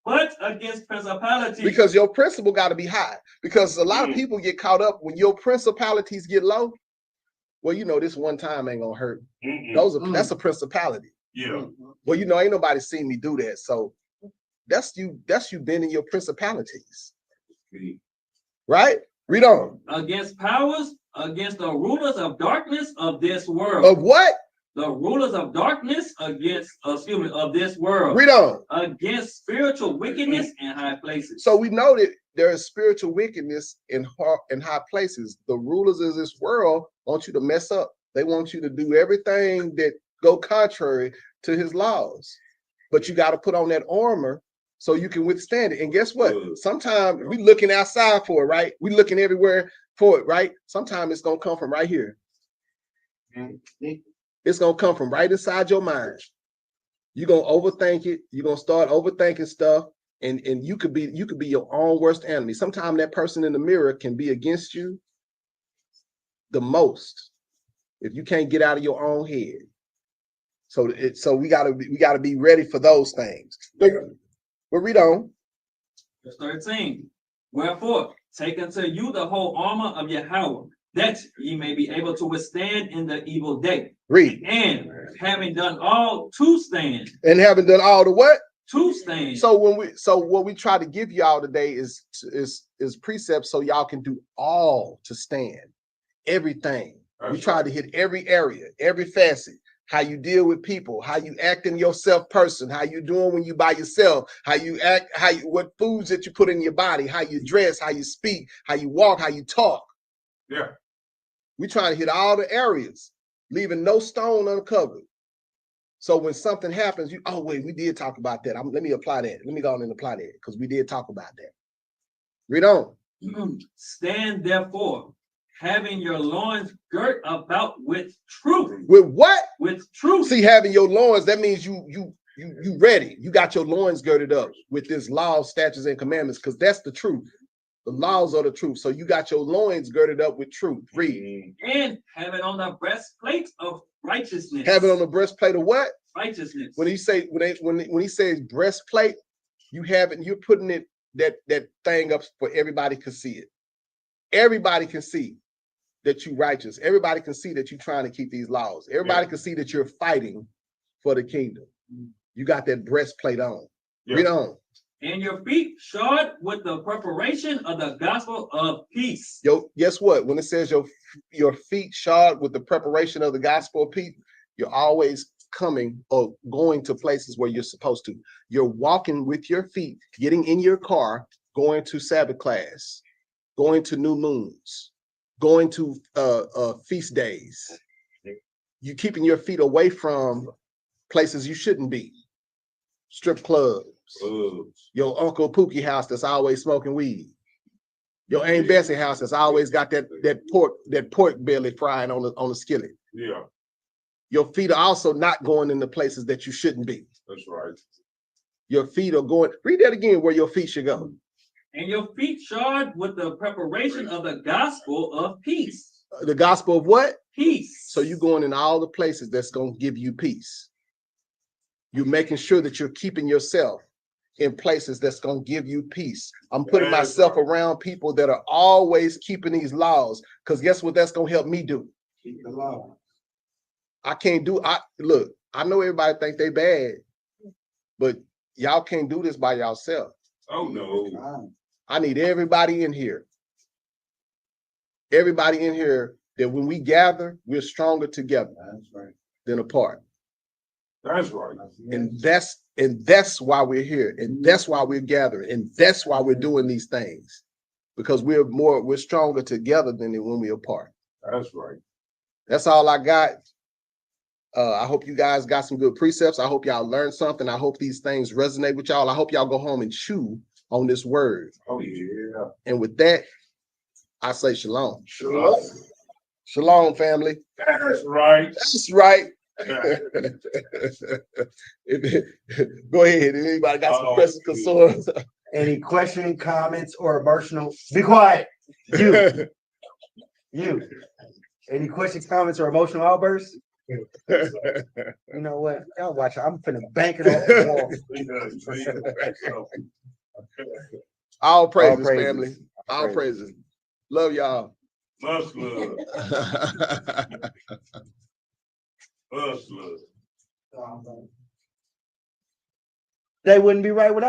but against principalities. Because your principle got to be high. Because a lot of people get caught up when your principalities get low. Well, this one time ain't gonna hurt. That's a principality. Yeah. Well, ain't nobody seen me do that. So that's you bending your principalities. Right? Read on. Against powers, against the rulers of darkness of this world. Of what? The rulers of darkness of this world. Read on. Against spiritual wickedness in high places. So we know that there is spiritual wickedness in high places. The rulers of this world want you to mess up. They want you to do everything that go contrary to his laws. But you got to put on that armor so you can withstand it. And guess what? Sometimes we looking outside for it, right? We looking everywhere for it, right? Sometimes it's going to come from right here. It's going to come from right inside your mind. You're going to overthink it. You're going to start overthinking stuff. And you could be your own worst enemy. Sometimes that person in the mirror can be against you the most if you can't get out of your own head. So we gotta be ready for those things. But read on. Verse 13. Wherefore, take unto you the whole armor of Yahweh, that ye may be able to withstand in the evil day. Read. And having done all to stand. And having done all the what? To stand. So what we try to give y'all today is precepts so y'all can do all to stand. Everything. We try to hit every area, every facet. How you deal with people, how you act in yourself person, how you doing when you by yourself, how you act, what foods that you put in your body, how you dress, how you speak, how you walk, how you talk. Yeah. We trying to hit all the areas, leaving no stone uncovered. So when something happens, wait, we did talk about that. Let me apply that. Let me go on and apply that because we did talk about that. Read on. Stand therefore, having your loins girt about with truth. With what? With truth. See, having your loins, that means you ready. You got your loins girded up with this law, statutes, and commandments, because that's the truth. The laws are the truth. So you got your loins girded up with truth. Read. And have it on the breastplate of righteousness. Have it on the breastplate of what? Righteousness. When he says breastplate, you have it, you're putting it that thing up for everybody to see it. Everybody can see that you're righteous. Everybody can see that you're trying to keep these laws. Everybody can see that you're fighting for the kingdom. You got that breastplate on. Read on. And your feet shod with the preparation of the gospel of peace. Guess what? When it says your feet shod with the preparation of the gospel of peace, you're always coming or going to places where you're supposed to. You're walking with your feet, getting in your car, going to Sabbath class, going to new moons, going to feast days. You keeping your feet away from places you shouldn't be. Strip clubs. Your Uncle Pookie house that's always smoking weed. Your Aunt Bessie house that's always got that pork belly frying on the skillet. Yeah, Your feet are also not going in the places that you shouldn't be. that's right. Your feet are going, read that again, where your feet should go. And your feet shod with the preparation of the gospel of peace. The gospel of what? Peace. So you're going in all the places that's going to give you peace. You're making sure that you're keeping yourself in places that's going to give you peace. I'm putting myself around people that are always keeping these laws, because guess what that's going to help me do? Keep the law. I can't do, look, I know everybody think they bad, but y'all can't do this by yourself. Oh, no. I need everybody in here. Everybody in here, that when we gather, we're stronger together than apart. That's right. And that's why we're here. And that's why we're gathering. And that's why we're doing these things. Because we're stronger together than when we're apart. That's right. That's all I got. I hope you guys got some good precepts. I hope y'all learned something. I hope these things resonate with y'all. I hope y'all go home and chew on this word. Oh, yeah. And with that, I say shalom. Shalom. Shalom, family. That's right. That's right. Go ahead. Anybody got some questions, concerns? Any question, comments, or emotional? Be quiet. You. Any questions, comments, or emotional outbursts? You know what? Y'all watch. I'm finna bank it off the wall. All praises, family. All praises. Love y'all. Much love. Much love. They wouldn't be right without.